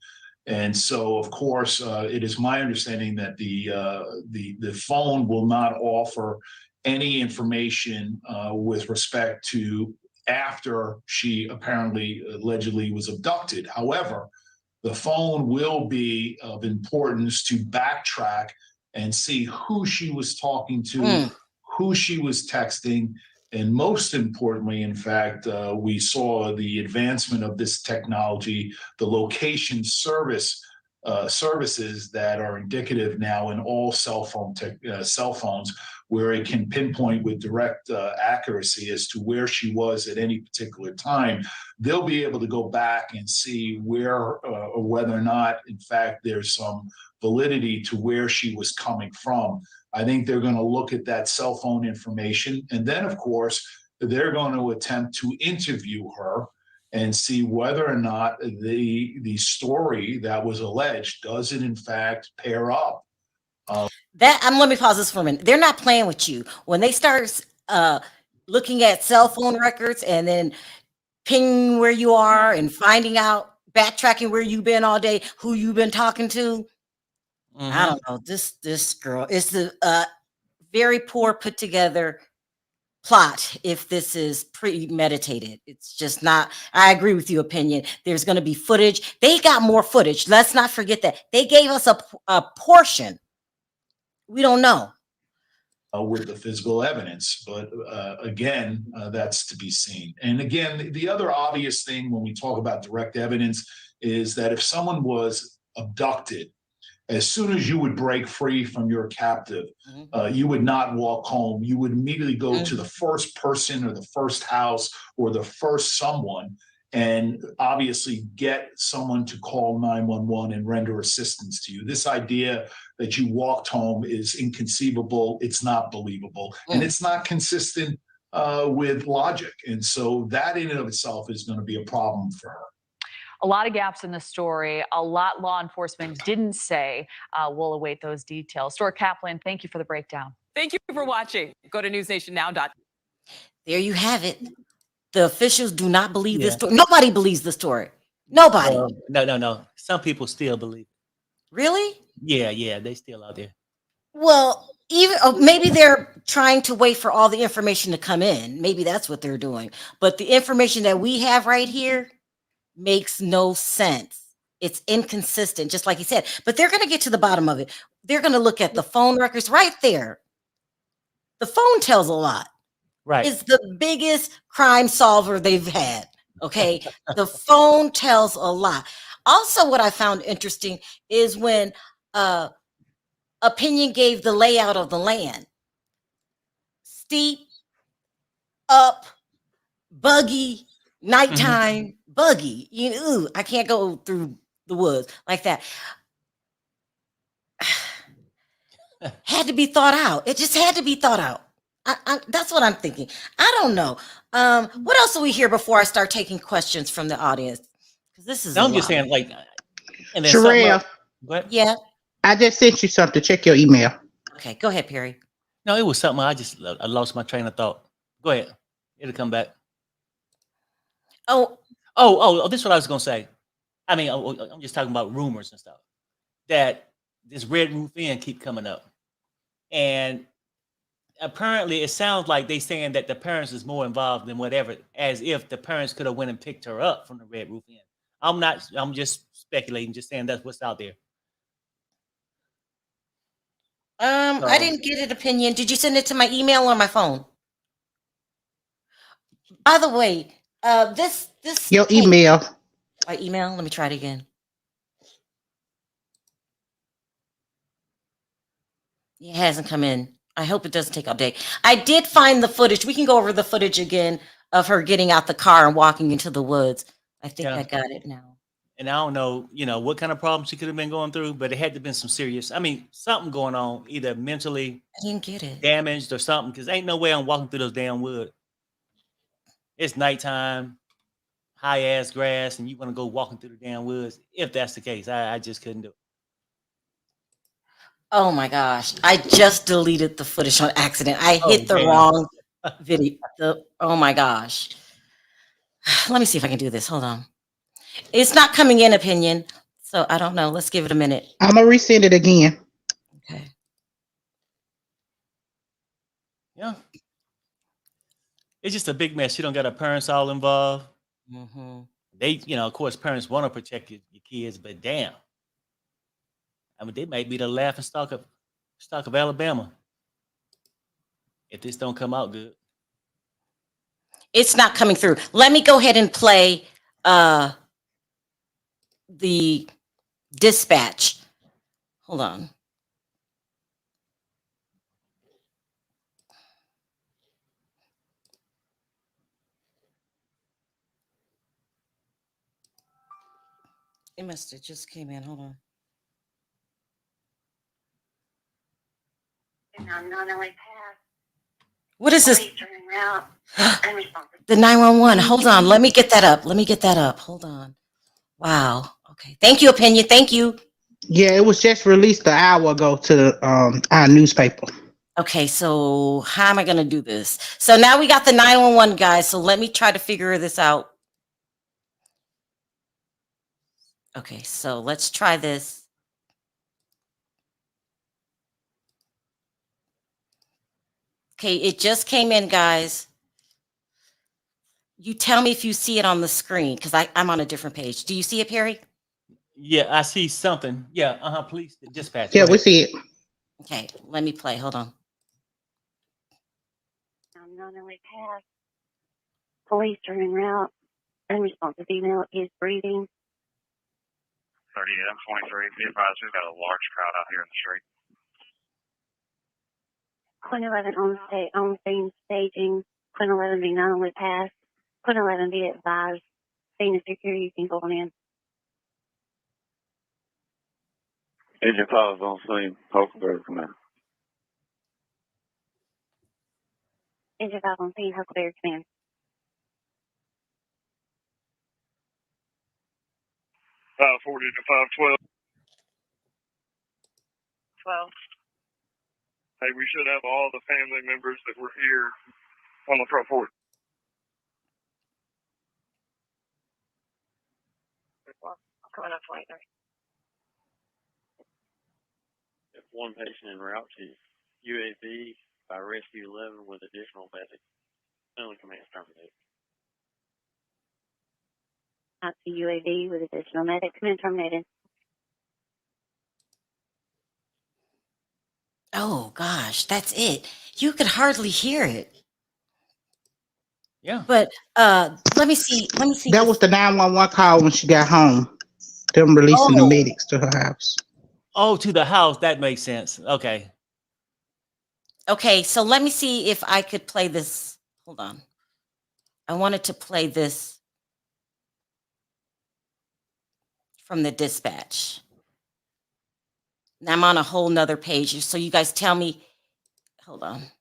Speaker 6: And so, of course, it is my understanding that the phone will not offer any information with respect to after she allegedly was abducted. However, the phone will be of importance to backtrack and see who she was talking to, who she was texting, and most importantly, in fact, we saw the advancement of this technology, the location services that are indicative now in all cell phones, where it can pinpoint with direct accuracy as to where she was at any particular time. They'll be able to go back and see where or whether or not, in fact, there's some validity to where she was coming from. I think they're going to look at that cell phone information. And then, of course, they're going to attempt to interview her and see whether or not the story that was alleged, does it in fact pair up?
Speaker 1: Let me pause this for a minute. They're not playing with you. When they start looking at cell phone records and then pinging where you are and finding out, backtracking where you've been all day, who you've been talking to, I don't know. This girl is the very poor put together plot. If this is premeditated, it's just not. I agree with your opinion. There's going to be footage. They got more footage. Let's not forget that they gave us a portion. We don't know
Speaker 6: with the physical evidence, but again, that's to be seen. And again, the other obvious thing when we talk about direct evidence is that if someone was abducted, as soon as you would break free from your captive, you would not walk home. You would immediately go to the first person or the first house or the first someone, and obviously get someone to call 911 and render assistance to you. This idea that you walked home is inconceivable. It's not believable, and it's not consistent with logic. And so that in and of itself is going to be a problem for her.
Speaker 5: A lot of gaps in the story, a lot law enforcement didn't say. We'll await those details. Stuart Kaplan, thank you for the breakdown.
Speaker 7: Thank you for watching. Go to newsnationnow.com.
Speaker 1: There you have it. The officials do not believe this
Speaker 3: Yeah.
Speaker 1: story. Nobody believes the story. Nobody.
Speaker 3: No. Some people still believe.
Speaker 1: Really?
Speaker 3: Yeah, they still out there.
Speaker 1: Well, even maybe they're trying to wait for all the information to come in. Maybe that's what they're doing. But the information that we have right here makes no sense. It's inconsistent, just like he said. But they're going to get to the bottom of it. They're going to look at the phone records right there. The phone tells a lot.
Speaker 3: Right.
Speaker 1: It's the biggest crime solver they've had. Okay. The phone tells a lot. Also, what I found interesting is when Opinion gave the layout of the land. Steep, up, buggy, nighttime, buggy. I can't go through the woods like that. Had to be thought out. It just had to be thought out. That's what I'm thinking. I don't know. What else do we hear before I start taking questions from the audience? Because this is.
Speaker 3: I'm just saying, like, and then
Speaker 2: Sharrell,
Speaker 3: what?
Speaker 1: Yeah.
Speaker 2: I just sent you something. Check your email.
Speaker 1: Okay, go ahead, Perry.
Speaker 3: No, it was something. I lost my train of thought. Go ahead. It'll come back.
Speaker 1: Oh,
Speaker 3: This is what I was gonna say. I mean, I'm just talking about rumors and stuff. That this Red Roof Inn keep coming up, and apparently it sounds like they saying that the parents is more involved than whatever, as if the parents could have went and picked her up from the Red Roof Inn. I'm just speculating, just saying that's what's out there.
Speaker 1: I didn't get an opinion. Did you send it to my email or my phone? By the way, this
Speaker 2: Your email.
Speaker 1: My email. Let me try it again. It hasn't come in. I hope it doesn't take all day. I did find the footage. We can go over the footage again of her getting out the car and walking into the woods. I think I got it now.
Speaker 3: And I don't know, what kind of problem she could have been going through, but it had to have been some serious. I mean, something going on, either mentally
Speaker 1: I didn't get it.
Speaker 3: damaged or something, because ain't no way I'm walking through those damn woods. It's nighttime, high ass grass, and you want to go walking through the damn woods. If that's the case, I just couldn't do it.
Speaker 1: Oh my gosh. I just deleted the footage on accident. I hit the wrong video. Oh my gosh. Let me see if I can do this. Hold on. It's not coming in, opinion. So I don't know. Let's give it a minute.
Speaker 2: I'm going to resend it again.
Speaker 1: Okay.
Speaker 3: Yeah. It's just a big mess. You don't got her parents all involved.
Speaker 1: Mm-hmm.
Speaker 3: They, of course, parents want to protect your kids, but damn. I mean, they might be the laughing stock of Alabama if this don't come out good.
Speaker 1: It's not coming through. Let me go ahead and play the dispatch. Hold on. It must have just came in. Hold on. What is this? The 911. Hold on. Let me get that up. Hold on. Wow. Okay. Thank you, opinion. Thank you.
Speaker 2: Yeah, it was just released an hour ago to our newspaper.
Speaker 1: Okay, so how am I going to do this? So now we got the 911 guys. So let me try to figure this out. Okay, so let's try this. Okay, it just came in, guys. You tell me if you see it on the screen, because I'm on a different page. Do you see it, Perry?
Speaker 3: Yeah, I see something. Yeah, police dispatch.
Speaker 2: Yeah, we see it.
Speaker 1: Okay, let me play. Hold on.
Speaker 8: Police are en route. Unresponsive email is breathing.
Speaker 9: 30 M23. Be advised, we've got a large crowd out here in the street.
Speaker 8: Quinn 11 on scene staging. Quinn 11 be not only passed. Quinn 11 be advised. Scene of security can go in.
Speaker 9: Agent Tyler's on scene. Huckleberry Command.
Speaker 8: Engine 5 on scene, Huckleberry Command.
Speaker 9: 540 to 512.
Speaker 8: 12.
Speaker 9: Hey, we should have all the family members that were here on the front porch.
Speaker 8: Coming up 23.
Speaker 9: One patient en route to UAV by Rescue 11 with additional medic. Only command terminated.
Speaker 8: Out to UAV with additional medic. Command terminated.
Speaker 1: Oh gosh, that's it. You could hardly hear it.
Speaker 3: Yeah.
Speaker 1: But let me see.
Speaker 2: That
Speaker 1: this.
Speaker 2: was the 911 call when she got home. Them releasing the
Speaker 1: Oh.
Speaker 2: medics to her house.
Speaker 3: Oh, to the house. That makes sense. Okay.
Speaker 1: Okay, so let me see if I could play this. Hold on. I wanted to play this from the dispatch. Now I'm on a whole nother page. So you guys tell me, hold on.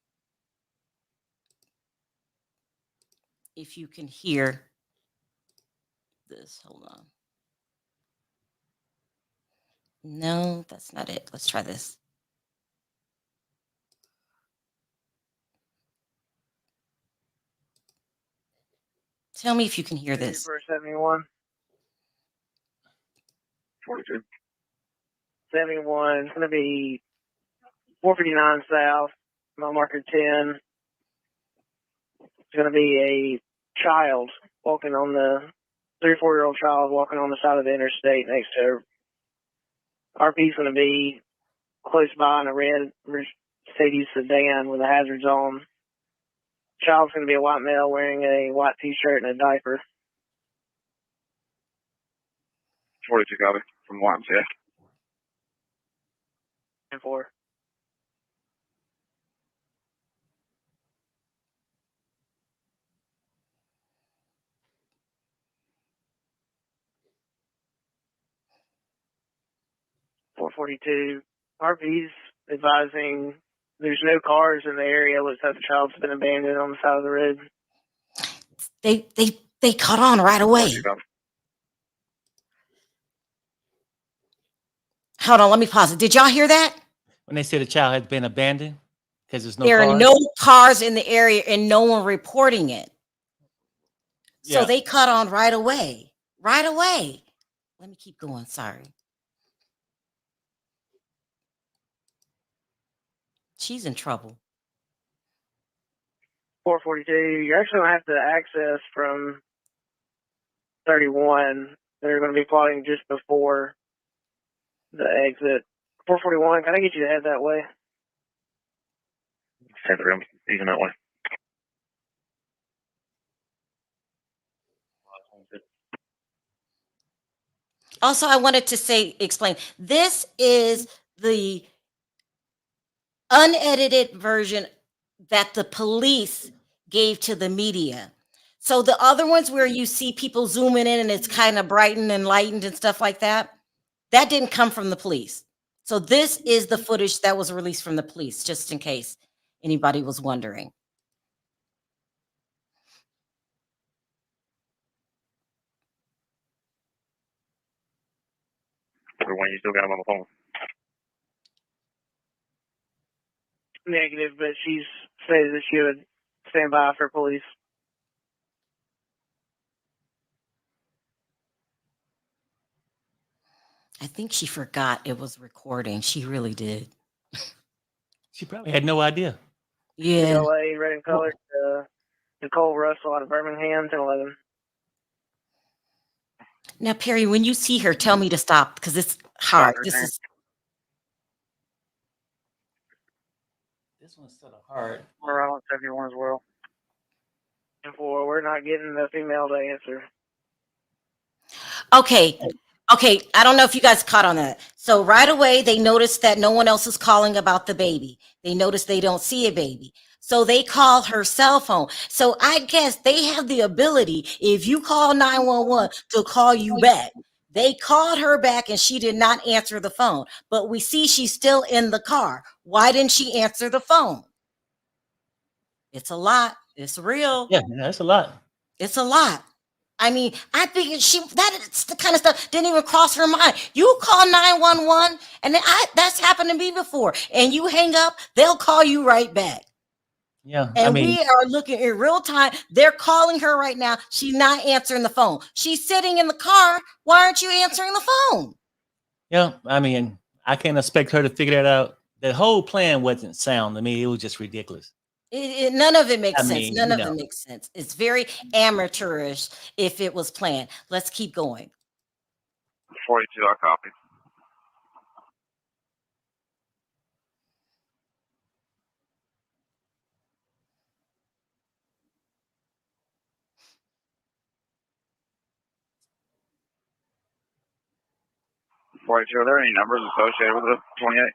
Speaker 1: If you can hear this, hold on. No, that's not it. Let's try this. Tell me if you can hear this.
Speaker 9: 71. 42. 71. It's going to be 459 south, mile marker 10. It's going to be a child walking on the 3 or 4-year-old child walking on the side of the interstate next to her. RP's going to be close by in a red Mercedes sedan with the hazards on. Child's going to be a white male wearing a white t-shirt and a diaper. 42 copy from YMCA. 4. .442. RP's advising there's no cars in the area. Looks like the child's been abandoned on the side of the road.
Speaker 1: They caught on right away. Hold on, let me pause it. Did y'all hear that?
Speaker 3: When they said the child had been abandoned because there's no
Speaker 1: There
Speaker 3: cars?
Speaker 1: are no cars in the area and no one reporting it. So
Speaker 3: Yeah.
Speaker 1: they caught on right away. Right away. Let me keep going. Sorry. She's in trouble.
Speaker 9: 442. You're actually going to have to access from 31. They're going to be plotting just before the exit. 441, can I get you to head that way? Head the room, even that way.
Speaker 1: Also, I wanted to explain, this is the unedited version that the police gave to the media. So the other ones where you see people zooming in and it's kind of brightened and lightened and stuff like that, that didn't come from the police. So this is the footage that was released from the police, just in case anybody was wondering.
Speaker 9: When you still got him on the phone. Negative, but she's said that she would stand by for police.
Speaker 1: I think she forgot it was recording. She really did.
Speaker 3: She probably had no idea.
Speaker 1: Yeah.
Speaker 9: LA, red and colored, Nicole Russell out of Birmingham, 1011.
Speaker 1: Now, Perry, when you see her, tell me to stop because it's hard. This
Speaker 3: one's sort of hard.
Speaker 9: We're on 71 as well. And 4, we're not getting the female to answer.
Speaker 1: Okay. I don't know if you guys caught on that. So right away, they noticed that no one else is calling about the baby. They noticed they don't see a baby. So they call her cell phone. So I guess they have the ability, if you call 911, to call you back. They called her back and she did not answer the phone. But we see she's still in the car. Why didn't she answer the phone? It's a lot. It's real.
Speaker 3: Yeah, that's a lot.
Speaker 1: It's a lot. I mean, I think that's the kind of stuff didn't even cross her mind. You call 911, and that's happened to me before. And you hang up, they'll call you right back.
Speaker 3: Yeah,
Speaker 1: And we are looking in real time. They're calling her right now. She's not answering the phone. She's sitting in the car. Why aren't you answering the phone?
Speaker 3: Yeah, I mean, I can't expect her to figure that out. The whole plan wasn't sound to me. It was just ridiculous.
Speaker 1: None of it makes sense.
Speaker 3: mean,
Speaker 1: None of it makes sense. It's very amateurish if it was planned. Let's keep going.
Speaker 10: 42, I copy. Are there any numbers associated with the 28?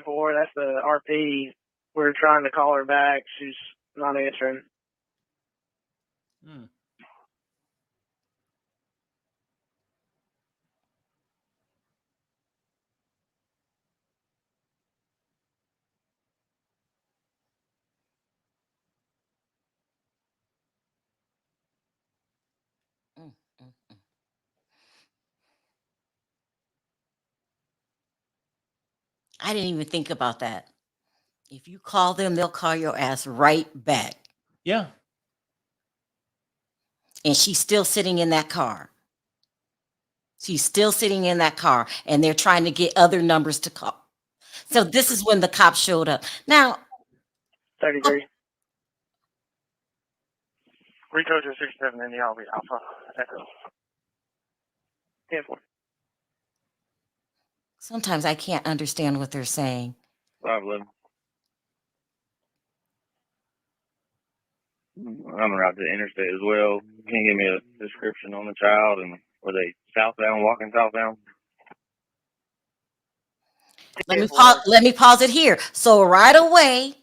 Speaker 9: 10-4, that's the RP. We're trying to call her back. She's not answering.
Speaker 1: I didn't even think about that. If you call them, they'll call your ass right back.
Speaker 3: Yeah.
Speaker 1: And she's still sitting in that car. She's still sitting in that car, and they're trying to get other numbers to call. So this is when the cops showed up. Now,
Speaker 9: 33.
Speaker 10: Rico to 67 in the Alpha Echo.
Speaker 9: 10-4.
Speaker 1: sometimes I can't understand what they're saying.
Speaker 10: 511. I'm around the interstate as well. Can you give me a description on the child, and were they southbound, walking southbound?
Speaker 1: Let me pause it here. So right away,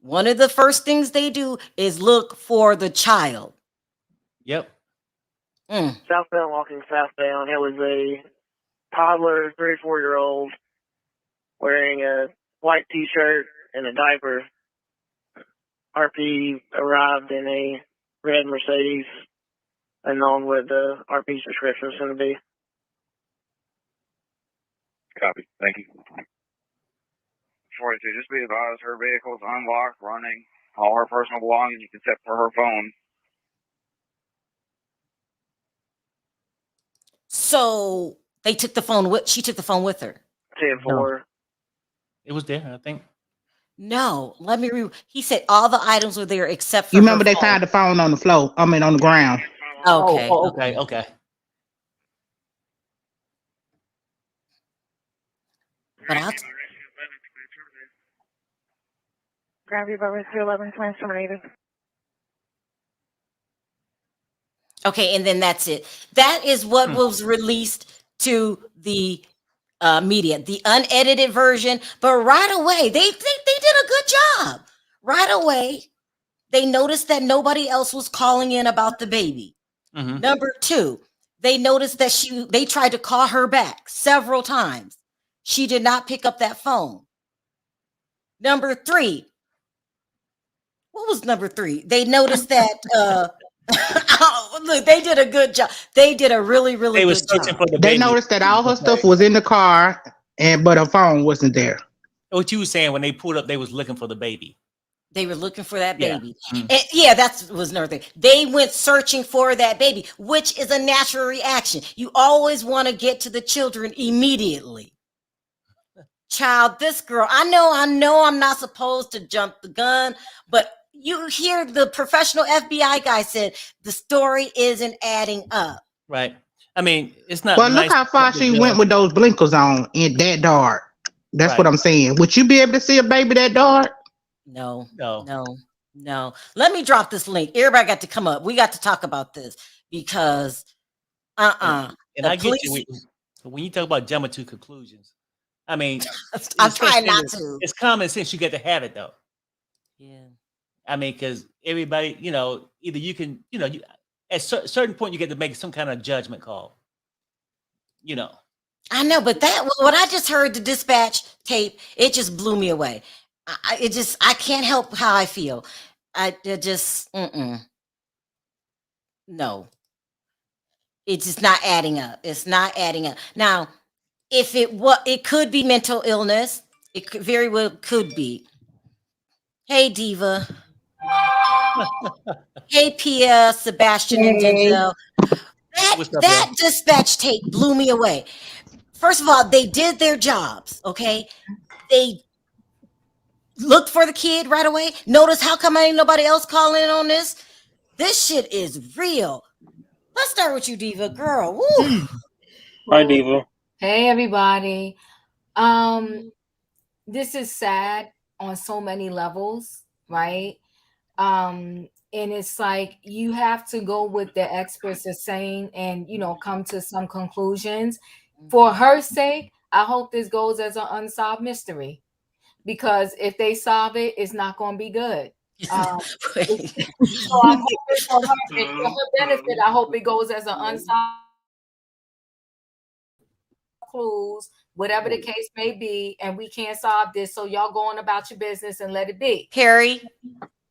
Speaker 1: one of the first things they do is look for the child.
Speaker 3: Yep.
Speaker 9: Southbound, walking southbound. It was a toddler, 3 or 4-year-old, wearing a white T-shirt and a diaper. RP arrived in a red Mercedes, along with the RP's description was going to be.
Speaker 10: Copy. Thank you. 42, just be advised, her vehicle is unlocked, running. All her personal belongings except for her phone.
Speaker 1: So they took the phone with, she took the phone with her.
Speaker 9: 10-4.
Speaker 3: No. It was there, I think.
Speaker 1: No, let me he said all the items were there except for
Speaker 2: You remember they
Speaker 1: phone.
Speaker 2: found the phone on the floor, on the ground.
Speaker 1: Okay.
Speaker 3: Okay.
Speaker 1: But I'll
Speaker 8: Gravity Brother 211 terminated.
Speaker 1: okay, and then that's it. That is what was released to the media, the unedited version. But right away, they did a good job. Right away, they noticed that nobody else was calling in about the baby.
Speaker 3: Mm-hmm.
Speaker 1: Number 2, they noticed that they tried to call her back several times. She did not pick up that phone. Number 3, what was number 3? They noticed that look, they did a good job. They did a really good job.
Speaker 3: For the
Speaker 2: They
Speaker 3: baby.
Speaker 2: noticed that all her stuff was in the car, but her phone wasn't there.
Speaker 3: What you were saying, when they pulled up, they was looking for the baby.
Speaker 1: They were looking for that
Speaker 3: Yeah.
Speaker 1: baby. And that was another thing. They went searching for that baby, which is a natural reaction. You always want to get to the children immediately. Child, this girl, I know I'm not supposed to jump the gun, but you hear the professional FBI guy said the story isn't adding up.
Speaker 3: Right. I mean, it's not.
Speaker 2: Well,
Speaker 3: nice
Speaker 2: look how far she went with those blinkers on in that dark. That's what I'm saying. Would you be able to see a baby that dark?
Speaker 1: No. Let me drop this link. Everybody got to come up. We got to talk about this because
Speaker 3: And I get you when you talk about jumping to conclusions. I mean,
Speaker 1: I'm trying not to.
Speaker 3: It's common sense. You get to have it though.
Speaker 1: Yeah.
Speaker 3: I mean, because everybody, either you can, at certain point you get to make some kind of judgment call.
Speaker 1: I know, but what I just heard the dispatch tape, it just blew me away. I can't help how I feel. No, it's just not adding up. It's not adding up. Now, if it could be mental illness. It very well could be. Hey, Diva. Hey, Pia, Sebastian, and Denzel. That dispatch tape blew me away. First of all, they did their jobs, okay? They looked for the kid right away. Notice how come ain't nobody else calling in on this? This shit is real. Let's start with you, Diva. Girl, woo.
Speaker 10: Hi, Diva.
Speaker 11: Hey, everybody. This is sad on so many levels, right? And it's like you have to go with the experts are saying and, come to some conclusions. For her sake, I hope this goes as an unsolved mystery, because if they solve it, it's not going to be good. So I'm hoping for her benefit, I hope it goes as an unsolved clues, whatever the case may be, and we can't solve this. So y'all go on about your business and let it be.
Speaker 1: Harry?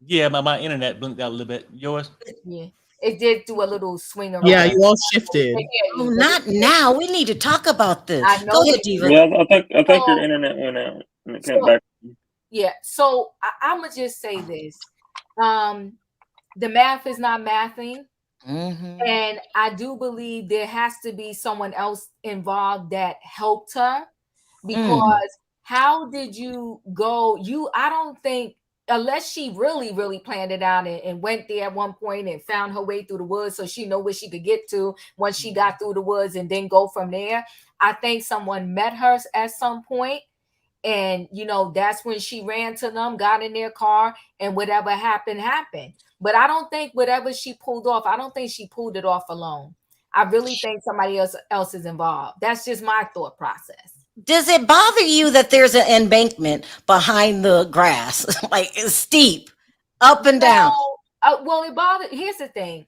Speaker 3: Yeah, my internet blinked out a little bit. Yours?
Speaker 11: Yeah. It did do a little swing around.
Speaker 2: Yeah, you all shifted.
Speaker 1: Oh, not now. We need to talk about this.
Speaker 11: I know.
Speaker 1: Go ahead, Diva.
Speaker 10: Yeah, I think your internet went out and it came back.
Speaker 11: Yeah. So I'm gonna just say this. The math is not mathing.
Speaker 1: Mm-hmm.
Speaker 11: And I do believe there has to be someone else involved that helped her, because how did you go? I don't think, unless she really, really planned it out and went there at one point and found her way through the woods so she know where she could get to once she got through the woods and then go from there. I think someone met her at some point, and that's when she ran to them, got in their car, and whatever happened. But I don't think whatever she pulled off, I don't think she pulled it off alone. I really think somebody else is involved. That's just my thought process.
Speaker 1: Does it bother you that there's an embankment behind the grass? Like, it's steep, up and down.
Speaker 11: Well, it bothered. Here's the thing.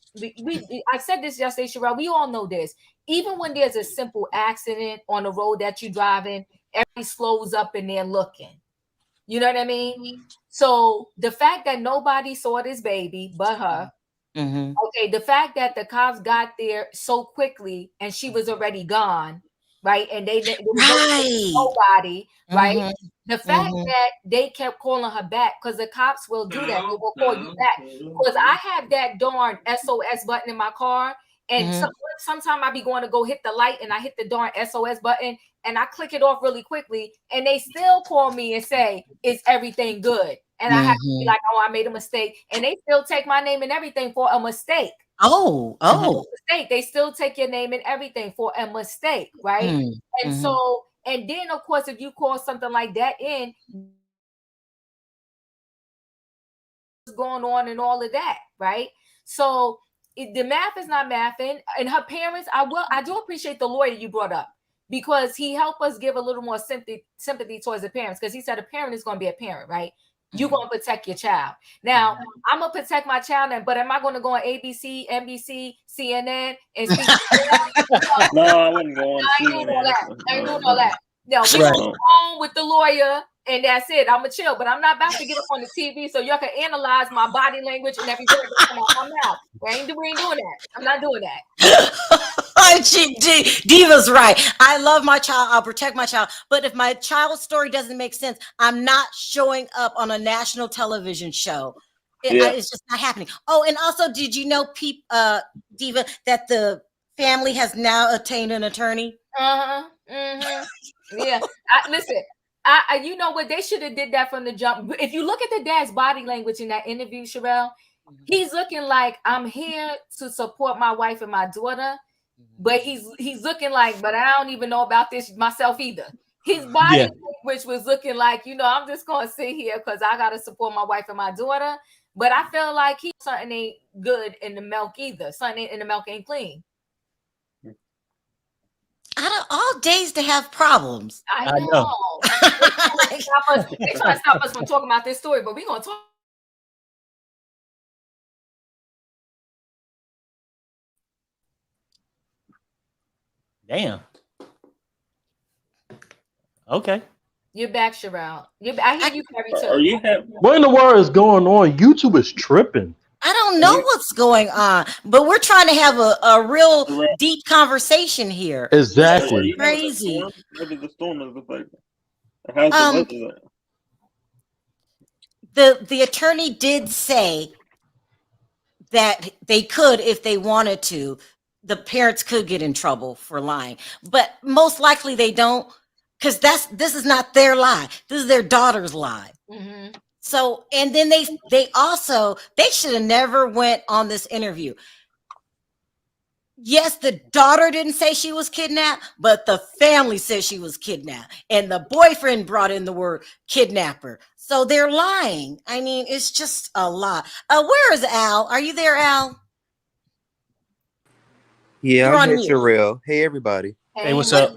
Speaker 11: I said this yesterday, Sharrell. We all know this. Even when there's a simple accident on the road that you drive in, everybody slows up in there looking. You know what I mean? So the fact that nobody saw this baby but her, okay, the fact that the cops got there so quickly and she was already gone, right? And they nobody, right? The fact that they kept calling her back, because the cops will do that. They will call you back. Because I have that darn SOS button in my car, and sometimes I be going to go hit the light and I hit the darn SOS button and I click it off really quickly, and they still call me and say, "Is everything good?" And I have to be like, "Oh, I made a mistake," and they still take my name and everything for a mistake. Mistake. They still take your name and everything for a mistake, right? And so, and then of course, if you call something like that in, what's going on and all of that, right? So the math is not mathing, and her parents. I do appreciate the lawyer you brought up, because he helped us give a little more sympathy towards the parents, because he said a parent is going to be a parent, right? You're going to protect your child. Now, I'm going to protect my child, but am I going to go on ABC, NBC, CNN, and speak to them?
Speaker 10: No, I wouldn't go on CNN.
Speaker 11: I ain't doing all that. No, we're going to go home with the lawyer, and that's it. I'm going to chill, but I'm not about to get up on the TV so y'all can analyze my body language and every word that come out my mouth. We ain't doing that. I'm not doing that.
Speaker 1: Diva's right. I love my child. I'll protect my child. But if my child's story doesn't make sense, I'm not showing up on a national television show. It's just not happening. Oh, and also, did you know, Diva, that the family has now obtained an attorney?
Speaker 11: Yeah. Listen, you know what? They should have did that from the jump. If you look at the dad's body language in that interview, Sharrell, he's looking like, I'm here to support my wife and my daughter. But he's looking like, but I don't even know about this myself either. His body language was looking like, I'm just going to sit here because I got to support my wife and my daughter. But I feel like something ain't good in the milk either. Something in the milk ain't clean.
Speaker 1: Out of all days to have problems.
Speaker 11: I know. They're trying to stop us from talking about this story, but we're going to talk.
Speaker 3: Damn. Okay.
Speaker 11: You're back, Sharrell. I hear you, Perry, too.
Speaker 12: Are you
Speaker 13: What in the world is going on? YouTube is tripping.
Speaker 1: I don't know what's going on, but we're trying to have a real deep conversation here.
Speaker 13: Exactly.
Speaker 1: It's crazy.
Speaker 12: What is the storm is like? How's the weather like?
Speaker 1: The attorney did say that they could, if they wanted to, the parents could get in trouble for lying, but most likely they don't, because this is not their lie. This is their daughter's lie.
Speaker 11: Mm-hmm.
Speaker 1: So, and then they should have never went on this interview. Yes, the daughter didn't say she was kidnapped, but the family said she was kidnapped, and the boyfriend brought in the word kidnapper. So they're lying. I mean, it's just a lot. Where is Al? Are you there, Al?
Speaker 14: Yeah,
Speaker 1: You're
Speaker 14: I'm
Speaker 1: on
Speaker 14: here,
Speaker 1: mute.
Speaker 14: Sharrell. Hey, everybody.
Speaker 3: Hey, what's up?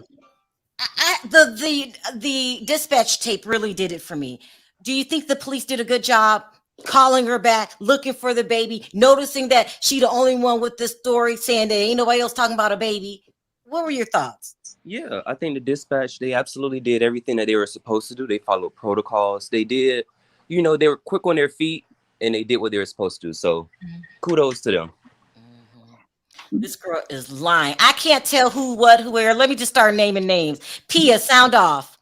Speaker 1: The dispatch tape really did it for me. Do you think the police did a good job calling her back, looking for the baby, noticing that she the only one with this story, saying that ain't nobody else talking about a baby? What were your thoughts?
Speaker 14: Yeah, I think the dispatch, they absolutely did everything that they were supposed to do. They followed protocols. They did, they were quick on their feet, and they did what they were supposed to. So kudos to them.
Speaker 1: This girl is lying. I can't tell who, what, where. Let me just start naming names. Pia, sound off.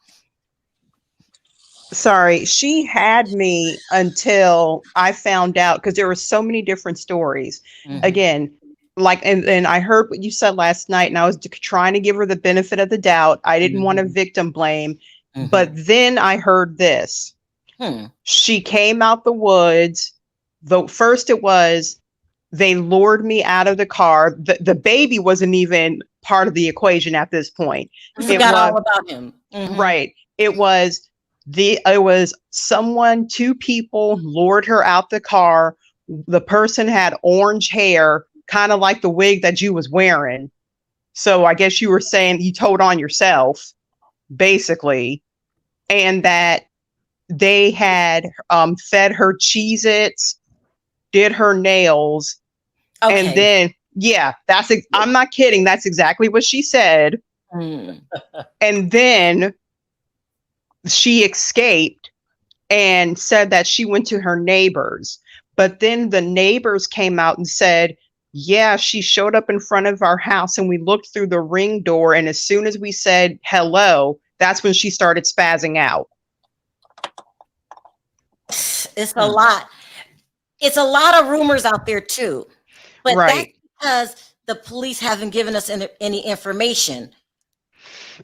Speaker 15: Sorry, she had me until I found out, because there were so many different stories. Again, and I heard what you said last night, and I was trying to give her the benefit of the doubt. I didn't want to victim blame, but then I heard this. She came out the woods. First it was, they lured me out of the car. The baby wasn't even part of the equation at this point.
Speaker 1: We forgot all about him.
Speaker 15: Right. It was someone, two people lured her out the car. The person had orange hair, kind of like the wig that you was wearing. So I guess you were saying you told on yourself, basically, and that they had fed her Cheez-Its, did her nails.
Speaker 1: Okay.
Speaker 15: And then, I'm not kidding. That's exactly what she said. And then she escaped and said that she went to her neighbors. But then the neighbors came out and said, yeah, she showed up in front of our house and we looked through the ring door. And as soon as we said hello, that's when she started spazzing out.
Speaker 1: It's a lot. It's a lot of rumors out there too. But that's because the police haven't given us any information.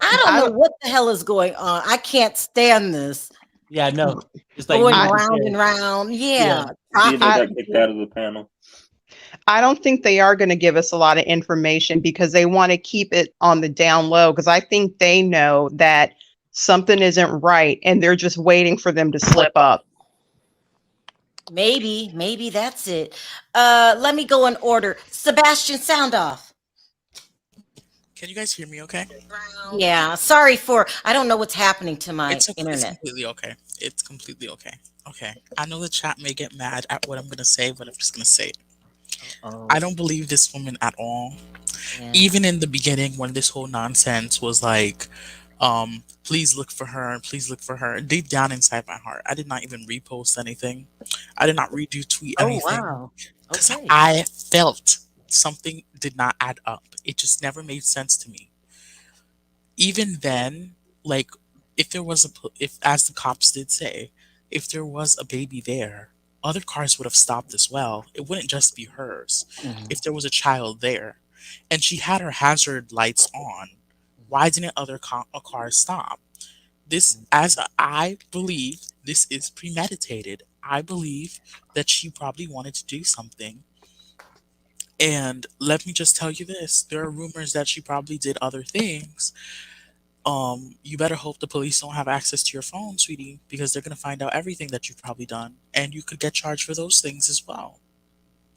Speaker 1: I don't know what the hell is going on. I can't stand this.
Speaker 3: Yeah, I know. It's like
Speaker 1: going round and round. Yeah.
Speaker 12: They got kicked out of the panel.
Speaker 15: I don't think they are going to give us a lot of information because they want to keep it on the down low, because I think they know that something isn't right and they're just waiting for them to slip up.
Speaker 1: Maybe that's it. Let me go in order. Sebastian, sound off.
Speaker 16: Can you guys hear me okay?
Speaker 1: Yeah, sorry I don't know what's happening to my internet.
Speaker 16: It's completely okay. It's completely okay. Okay. I know the chat may get mad at what I'm going to say, but I'm just going to say it. I don't believe this woman at all. Yeah. Even in the beginning, when this whole nonsense was like, please look for her, please look for her. Deep down inside my heart, I did not even repost anything. I did not retweet anything.
Speaker 1: Wow.
Speaker 16: Because I felt something did not add up. It just never made sense to me. Even then, like, if as the cops did say, if there was a baby there, other cars would have stopped as well. It wouldn't just be hers. If there was a child there and she had her hazard lights on, why didn't other cars stop? I believe this is premeditated. I believe that she probably wanted to do something. And let me just tell you this. There are rumors that she probably did other things. You better hope the police don't have access to your phone, sweetie, because they're going to find out everything that you've probably done. And you could get charged for those things as well.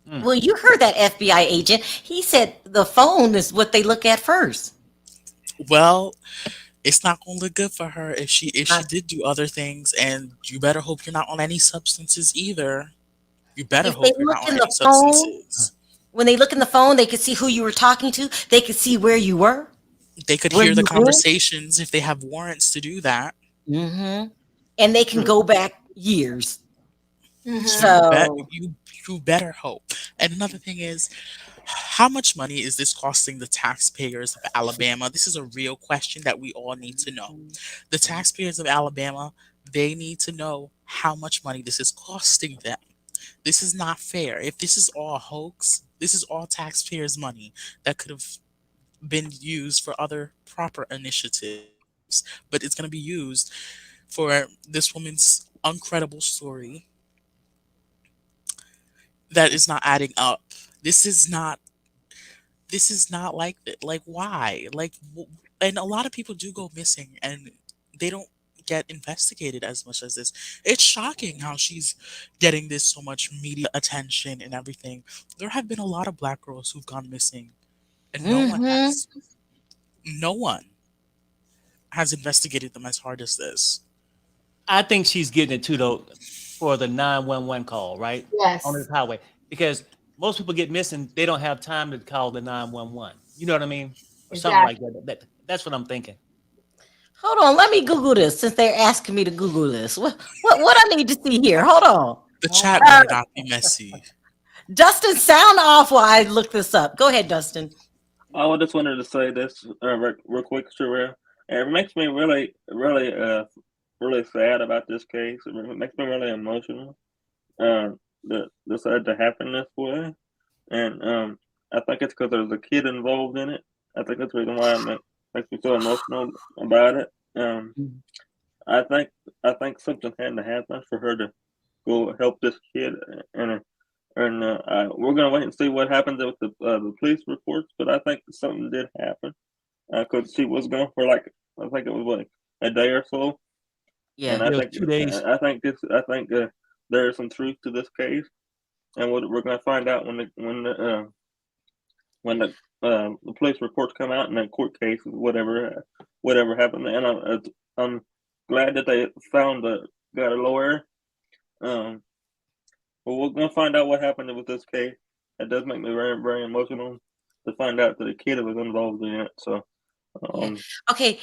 Speaker 1: Well, you heard that FBI agent. He said the phone is what they look at first.
Speaker 16: Well, it's not going to look good for her if she did do other things. And you better hope you're not on any substances either. You better hope you're not on any substances.
Speaker 1: When they look in the phone, they could see who you were talking to. They could see where you were.
Speaker 16: They could hear the conversations if they have warrants to do that.
Speaker 1: Mm-hmm. And they can go back years.
Speaker 11: Mhm.
Speaker 16: You better hope. And another thing is, how much money is this costing the taxpayers of Alabama? This is a real question that we all need to know. The taxpayers of Alabama, they need to know how much money this is costing them. This is not fair. If this is all a hoax, this is all taxpayers' money that could have been used for other proper initiatives, but it's going to be used for this woman's incredible story that is not adding up. This is not like that. Like, why? And a lot of people do go missing and they don't get investigated as much as this. It's shocking how she's getting this so much media attention and everything. There have been a lot of black girls who've gone missing and
Speaker 1: Mm-hmm.
Speaker 16: no one has investigated them as hard as this.
Speaker 3: I think she's getting it too though for the 911 call, right?
Speaker 11: Yes.
Speaker 3: On this highway. Because most people get missing, they don't have time to call the 911. You know what I mean? Or something like that. That's what I'm thinking.
Speaker 1: Hold on, let me Google this since they're asking me to Google this. What I need to see here? Hold on.
Speaker 16: The chat better not be messy.
Speaker 1: Dustin, sound off while I look this up. Go ahead, Dustin.
Speaker 12: I just wanted to say this real quick, Sharrell. It makes me really sad about this case. It makes me really emotional. That this had to happen this way, and I think it's because there's a kid involved in it. I think that's the reason why it makes me so emotional about it. I think something had to happen for her to go help this kid, and we're gonna wait and see what happens with the police reports. But I think something did happen because she was gone for like I think it was like a day or so.
Speaker 1: Yeah,
Speaker 12: and I think
Speaker 3: 2 days.
Speaker 12: I think there is some truth to this case, and we're gonna find out when the police reports come out in that court case, whatever happened. And I'm glad that they got a lawyer. But we're gonna find out what happened with this case. It does make me very, very emotional to find out that a kid was involved in it. So,
Speaker 1: Okay.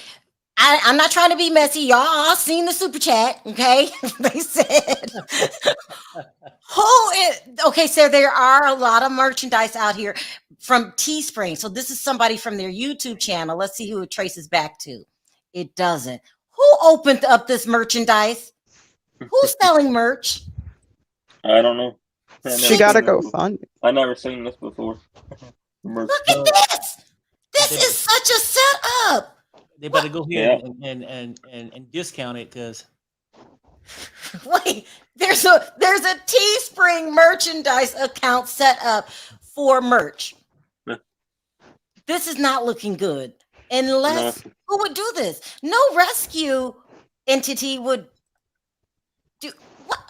Speaker 1: I'm not trying to be messy. Y'all all seen the super chat, okay? They said, okay, so there are a lot of merchandise out here from Teespring. So this is somebody from their YouTube channel. Let's see who it traces back to. It doesn't. Who opened up this merchandise? Who's selling merch?
Speaker 12: I don't know.
Speaker 15: She got to go fund it.
Speaker 12: I never seen this before.
Speaker 1: Look at this. This is such a setup.
Speaker 3: They better go ahead and discount it because
Speaker 1: wait, there's a Teespring merchandise account set up for merch. This is not looking good. Unless who would do this? No rescue entity would do what?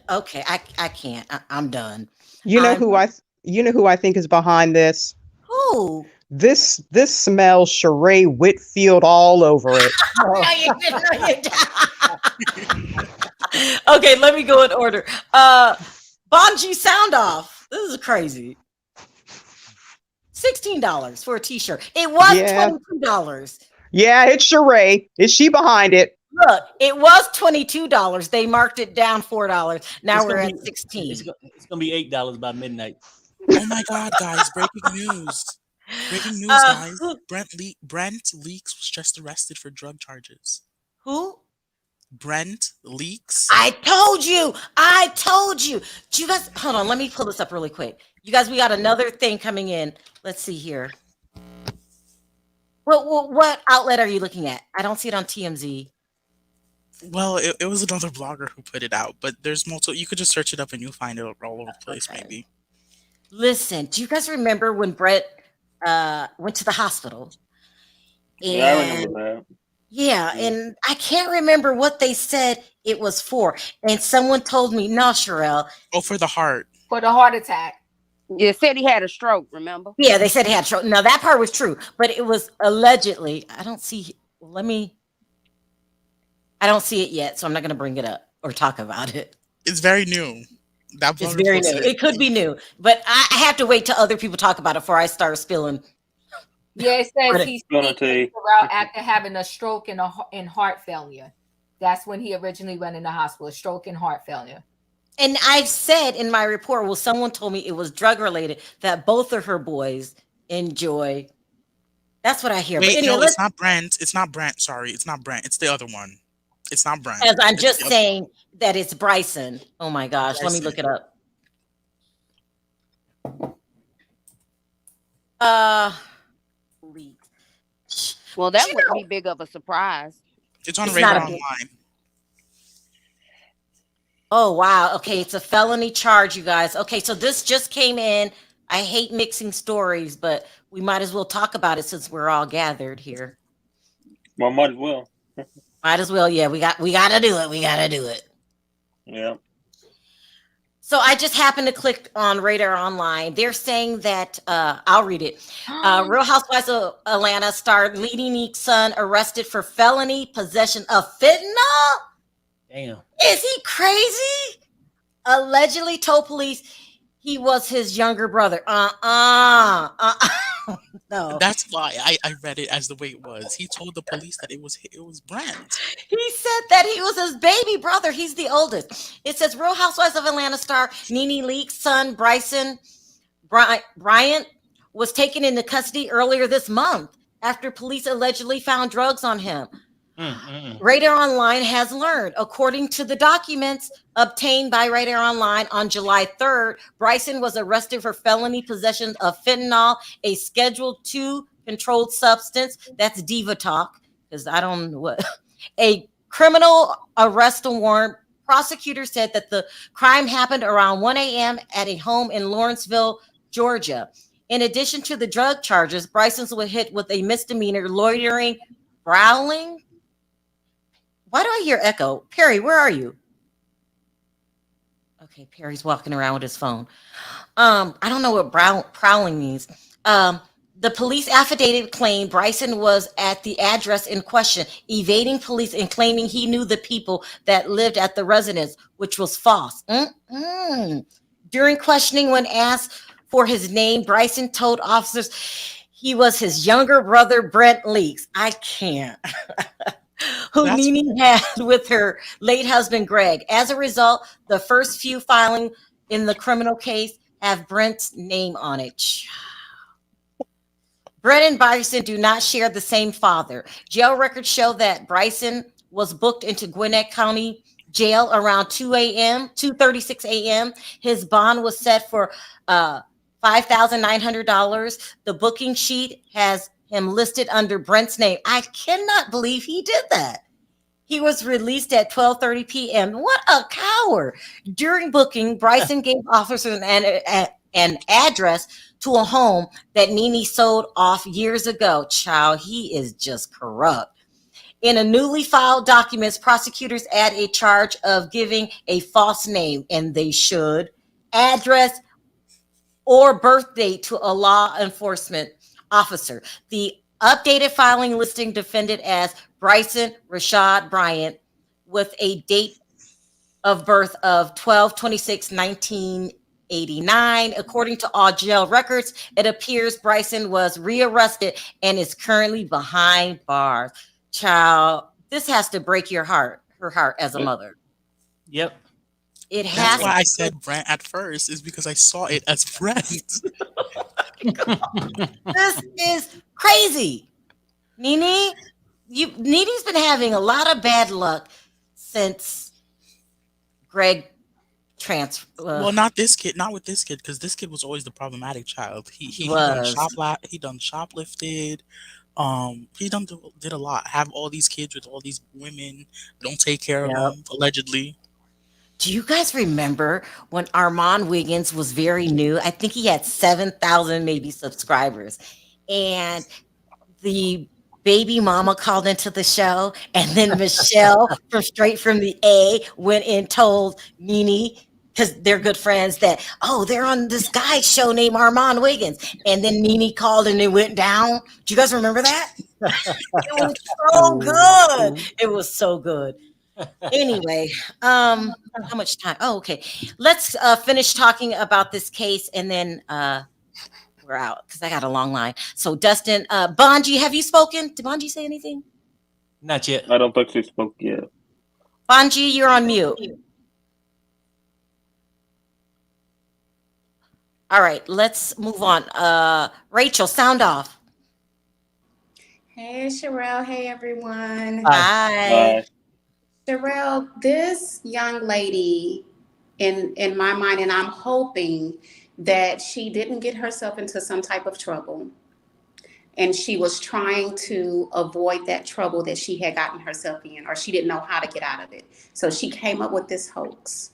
Speaker 1: Okay, I can't. I'm done.
Speaker 15: You know who I think is behind this?
Speaker 1: Who?
Speaker 15: This smells Sheree Whitfield all over it.
Speaker 1: Okay, let me go in order. Bonji, sound off. This is crazy. $16 for a t-shirt. It was $22.
Speaker 15: Yeah, it's Sheree. Is she behind it?
Speaker 1: Look, it was $22. They marked it down $4. Now we're at $16.
Speaker 3: It's gonna be $8 by midnight.
Speaker 16: Oh my God, guys! Breaking news! Breaking news, guys! Brent Leakes was just arrested for drug charges.
Speaker 1: Who?
Speaker 16: Brent Leakes.
Speaker 1: I told you. Do you guys hold on? Let me pull this up really quick. You guys, we got another thing coming in. Let's see here. What outlet are you looking at? I don't see it on TMZ.
Speaker 16: Well, it was another blogger who put it out, but there's multiple. You could just search it up and you'll find it all over the place, maybe.
Speaker 1: Listen, do you guys remember when Brett went to the hospital?
Speaker 12: Yeah, I remember that.
Speaker 1: Yeah, and I can't remember what they said it was for. And someone told me, no, Sharrell.
Speaker 16: Oh, for the heart.
Speaker 11: For the heart attack.
Speaker 17: You said he had a stroke, remember?
Speaker 1: Yeah, they said he had a stroke. Now, that part was true, but it was allegedly. I don't see it yet, so I'm not going to bring it up or talk about it.
Speaker 16: It's very new.
Speaker 1: It's very new. It could be new, but I have to wait till other people talk about it before I start spilling
Speaker 11: Yeah, it says
Speaker 1: But
Speaker 11: he's
Speaker 12: Gonna
Speaker 11: speaking
Speaker 12: take.
Speaker 11: after having a stroke and heart failure. That's when he originally went in the hospital, stroke and heart failure.
Speaker 1: and I've said in my report, well, someone told me it was drug related that both of her boys enjoy. That's what I hear. But
Speaker 16: Wait,
Speaker 1: anyway,
Speaker 16: no,
Speaker 1: let's.
Speaker 16: it's not Brent. It's not Brent. Sorry, it's not Brent. It's the other one. It's not Brent.
Speaker 1: As I'm
Speaker 16: It's
Speaker 1: just
Speaker 16: the other
Speaker 1: saying that it's Bryson. Oh my gosh, let me
Speaker 16: Bryson.
Speaker 1: look it up. Leakes.
Speaker 17: Well, that wouldn't be big of a surprise.
Speaker 16: It's on
Speaker 1: It's
Speaker 16: Radar
Speaker 1: not a big.
Speaker 16: Online.
Speaker 1: Oh wow. Okay, it's a felony charge, you guys. Okay, so this just came in. I hate mixing stories, but we might as well talk about it since we're all gathered here.
Speaker 12: Well, might as well.
Speaker 1: Might as well. Yeah, we gotta do it. We gotta do it.
Speaker 12: Yeah.
Speaker 1: So I just happened to click on Radar Online. They're saying that I'll read it. Real Housewives of Atlanta star Nene Leakes' son arrested for felony possession of fentanyl.
Speaker 3: Damn.
Speaker 1: Is he crazy? Allegedly told police he was his younger brother. No.
Speaker 16: That's why I read it as the way it was. He told the police that it was Brent.
Speaker 1: He said that he was his baby brother. He's the oldest. It says Real Housewives of Atlanta star Nene Leakes' son Bryson Bryant was taken into custody earlier this month after police allegedly found drugs on him. Radar Online has learned, according to the documents obtained by Radar Online on July 3rd, Bryson was arrested for felony possession of fentanyl, a Schedule II controlled substance. That's Diva talk, because I don't know what. A criminal arrest warrant. Prosecutors said that the crime happened around 1 a.m. at a home in Lawrenceville, Georgia. In addition to the drug charges, Bryson was hit with a misdemeanor loitering, prowling. Why do I hear echo? Perry, where are you? Okay, Perry's walking around with his phone. I don't know what prowling means. The police affidavit claimed Bryson was at the address in question, evading police and claiming he knew the people that lived at the residence, which was false. During questioning, when asked for his name, Bryson told officers he was his younger brother, Brent Leakes. I can't. Who Nene had with her late husband, Greg. As a result, the first few filing in the criminal case have Brent's name on it. Brent and Bryson do not share the same father. Jail records show that Bryson was booked into Gwinnett County Jail around 2:36 a.m. His bond was set for $5,900. The booking sheet has him listed under Brent's name. I cannot believe he did that. He was released at 12:30 p.m. What a coward. During booking, Bryson gave officers an address to a home that Nene sold off years ago. Child, he is just corrupt. In a newly filed documents, prosecutors add a charge of giving a false name, and they should, address, or birth date to a law enforcement officer. The updated filing listing defendant as Bryson Rashad Bryant with a date of birth of 12/26/1989. According to all jail records, it appears Bryson was rearrested and is currently behind bars. Child, this has to break your heart, her heart as a mother.
Speaker 3: Yep.
Speaker 1: It has.
Speaker 16: That's why I said Brent at first, is because I saw it as Brent.
Speaker 1: This is crazy. Nene's been having a lot of bad luck since Greg transferred.
Speaker 16: Well, not this kid, not with this kid, because this kid was always the problematic child. He done shoplifted. He did a lot. Have all these kids with all these women. Don't take care of them, allegedly.
Speaker 1: Do you guys remember when Armand Wiggins was very new? I think he had 7,000 maybe subscribers. And the baby mama called into the show. And then Michelle from Straight from the A went and told Nene, because they're good friends, that, oh, they're on this guy's show named Armand Wiggins. And then Nene called and it went down. Do you guys remember that? It was so good. It was so good. Anyway, how much time? Oh, okay. Let's finish talking about this case, and then we're out because I got a long line. So Dustin, Bonji, have you spoken? Did Bonji say anything?
Speaker 3: Not yet.
Speaker 12: I don't think she spoke yet.
Speaker 1: Bonji, you're on mute. All right, let's move on. Rachel, sound off.
Speaker 18: Hey, Sharrell. Hey, everyone.
Speaker 1: Hi.
Speaker 18: Sharrell, this young lady, in my mind, and I'm hoping that she didn't get herself into some type of trouble. And she was trying to avoid that trouble that she had gotten herself in, or she didn't know how to get out of it. So she came up with this hoax.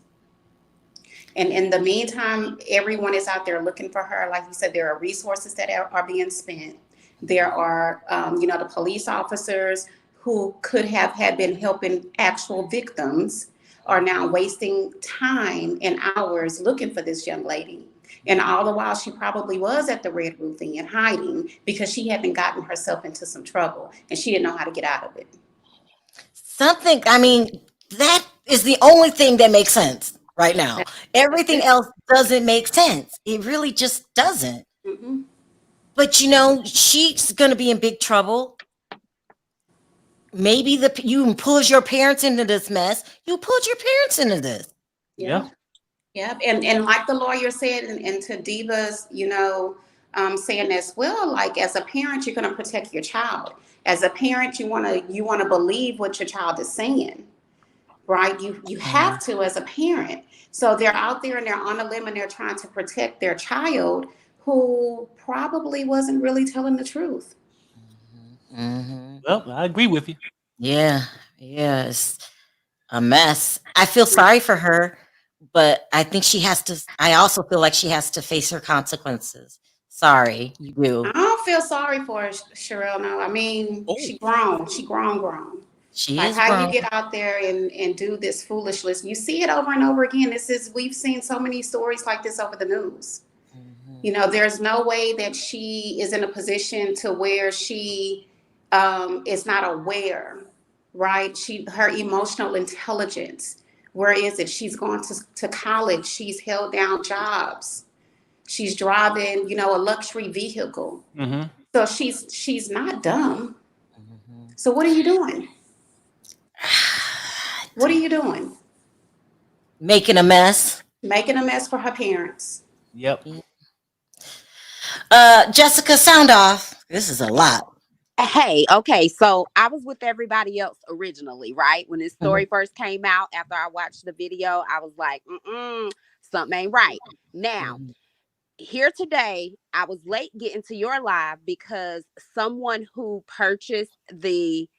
Speaker 18: And in the meantime, everyone is out there looking for her. Like you said, there are resources that are being spent. There are, the police officers who could have had been helping actual victims are now wasting time and hours looking for this young lady. And all the while, she probably was at the Red Roof Inn hiding because she hadn't gotten herself into some trouble and she didn't know how to get out of it.
Speaker 1: That is the only thing that makes sense right now. Everything else doesn't make sense. It really just doesn't.
Speaker 18: Mm-hmm.
Speaker 1: But she's going to be in big trouble. Maybe you pulled your parents into this mess. You pulled your parents into this.
Speaker 18: Yeah. Yeah. And like the lawyer said, and to Diva's, saying as well, like as a parent, you're going to protect your child. As a parent, you want to believe what your child is saying, right? You have to as a parent. So they're out there and they're on a limb and they're trying to protect their child who probably wasn't really telling the truth.
Speaker 1: Mm-hmm.
Speaker 3: Well, I agree with you.
Speaker 1: Yeah. It's a mess. I feel sorry for her, but I think I also feel like she has to face her consequences. Sorry, you do.
Speaker 18: I don't feel sorry for her, Sharrell. No, she grown. She grown.
Speaker 1: She
Speaker 18: like
Speaker 1: is
Speaker 18: how
Speaker 1: grown.
Speaker 18: you get out there and do this foolishness. You see it over and over again. We've seen so many stories like this over the news. There's no way that she is in a position to where she is not aware, right? Her emotional intelligence, where is it? She's gone to college. She's held down jobs. She's driving, a luxury vehicle.
Speaker 3: Mm-hmm.
Speaker 18: So she's not dumb. So what are you doing? What are you doing?
Speaker 1: Making a mess.
Speaker 18: Making a mess for her parents.
Speaker 3: Yep.
Speaker 1: Jessica, sound off. This is a lot.
Speaker 17: Hey, okay, so I was with everybody else originally, right? When this story first came out, after I watched the video, I was like, something ain't right. Now, here today, I was late getting to your live because someone who purchased the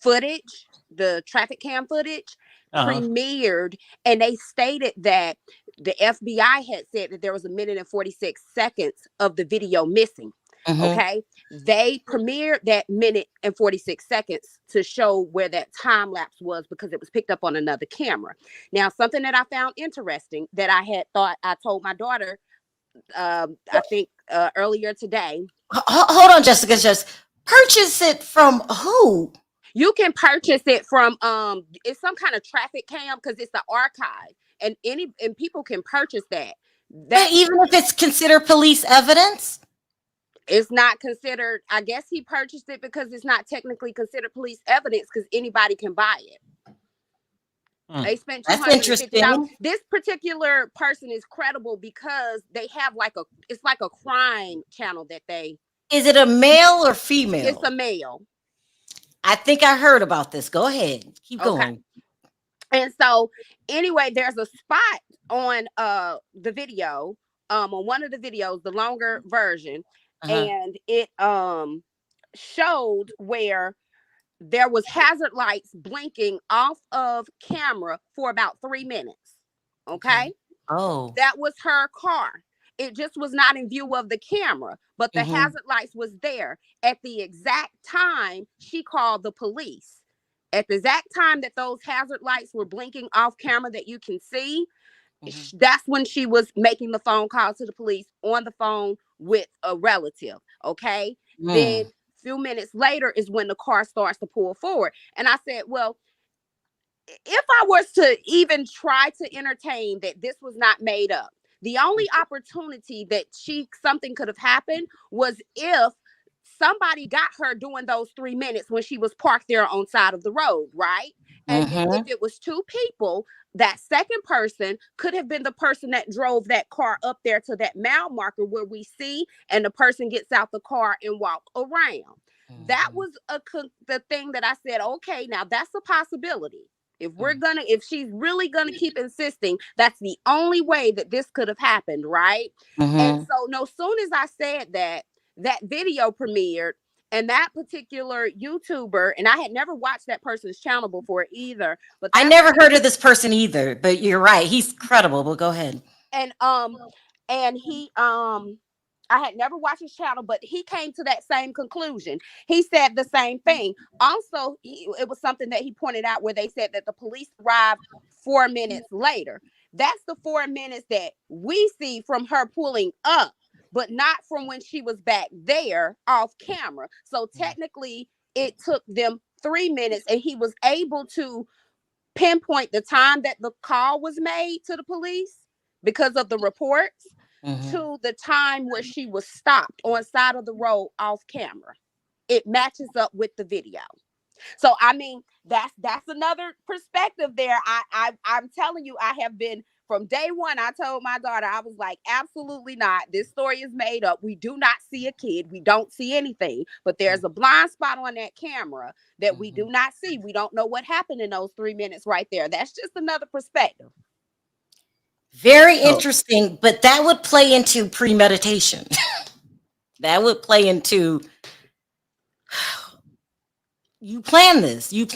Speaker 17: footage, the traffic cam footage, premiered, and they stated that the FBI had said that there was 1 minute and 46 seconds of the video missing. Okay, they premiered that 1 minute and 46 seconds to show where that time lapse was because it was picked up on another camera. Now, something that I found interesting that I told my daughter, I think earlier today.
Speaker 1: Hold on, Jessica. Just purchase it from who?
Speaker 17: You can purchase it from it's some kind of traffic cam because it's the archive, and people can purchase that.
Speaker 1: But even if it's considered police evidence.
Speaker 17: It's not considered. I guess he purchased it because it's not technically considered police evidence because anybody can buy it. They spent $250. This particular person is credible because they have it's like a crime channel that they.
Speaker 1: Is it a male or female?
Speaker 17: It's a male.
Speaker 1: I think I heard about this. Go ahead. Keep going.
Speaker 17: And so anyway, there's a spot on the video, on one of the videos, the longer version. And it showed where there was hazard lights blinking off of camera for about 3 minutes. Okay.
Speaker 1: Oh.
Speaker 17: That was her car. It just was not in view of the camera, but the hazard lights was there. At the exact time she called the police. At the exact time that those hazard lights were blinking off camera that you can see, that's when she was making the phone call to the police on the phone with a relative. Okay. Then a few minutes later is when the car starts to pull forward. And I said, well, if I was to even try to entertain that this was not made up, The only opportunity that something could have happened was if somebody got her doing those 3 minutes when she was parked there on side of the road, right? And then if it was two people, that second person could have been the person that drove that car up there to that mile marker where we see, and the person gets out the car and walk around. That was the thing that I said, okay, now that's a possibility. If she's really gonna keep insisting, that's the only way that this could have happened, right? And so no soon as I said that video premiered, and that particular YouTuber, and I had never watched that person's channel before either. But
Speaker 1: I never heard of this person either, but you're right. He's credible. But go ahead.
Speaker 17: And he I had never watched his channel, but he came to that same conclusion. He said the same thing. Also, it was something that he pointed out where they said that the police arrived 4 minutes later. That's the 4 minutes that we see from her pulling up, but not from when she was back there off camera. So technically, it took them 3 minutes, and he was able to pinpoint the time that the call was made to the police because of the reports to the time where she was stopped on side of the road off camera. It matches up with the video. So I mean, that's another perspective there. I'm telling you, I have been from day one. I told my daughter, I was like, absolutely not. This story is made up. We do not see a kid. We don't see anything, but there's a blind spot on that camera that we do not see. We don't know what happened in those 3 minutes right there. That's just another perspective.
Speaker 1: Very interesting, but that would play into premeditation. That would play into you plan this, you've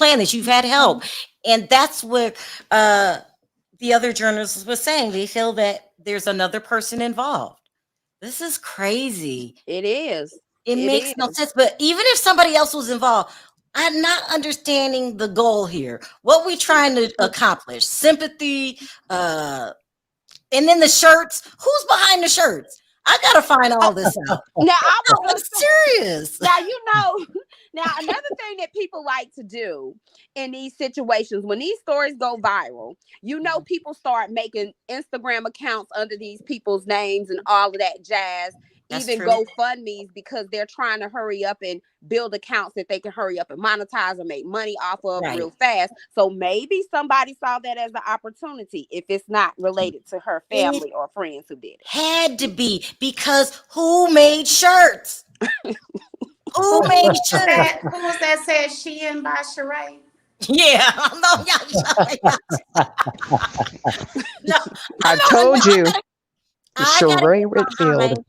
Speaker 1: had help. And that's what the other journalists was saying. They feel that there's another person involved. This is crazy.
Speaker 17: It is.
Speaker 1: It makes no sense. But even if somebody else was involved, I'm not understanding the goal here. What we trying to accomplish? Sympathy, and then the shirts. Who's behind the shirts? I gotta find all this out.
Speaker 17: Now
Speaker 1: I'm serious.
Speaker 17: Now another thing that people like to do in these situations, when these stories go viral, people start making Instagram accounts under these people's names and all of that jazz.
Speaker 1: That's
Speaker 17: even
Speaker 1: true.
Speaker 17: GoFundMe's, because they're trying to hurry up and build accounts that they can hurry up and monetize and make money off of real fast. So maybe somebody saw that as an opportunity if it's not related to her family or friends who did it.
Speaker 1: Had to be, because who made shirts? Who made shirts?
Speaker 18: Who was that said Shein by Sharrell?
Speaker 1: Yeah,
Speaker 15: I told you. Sharrell Whitfield.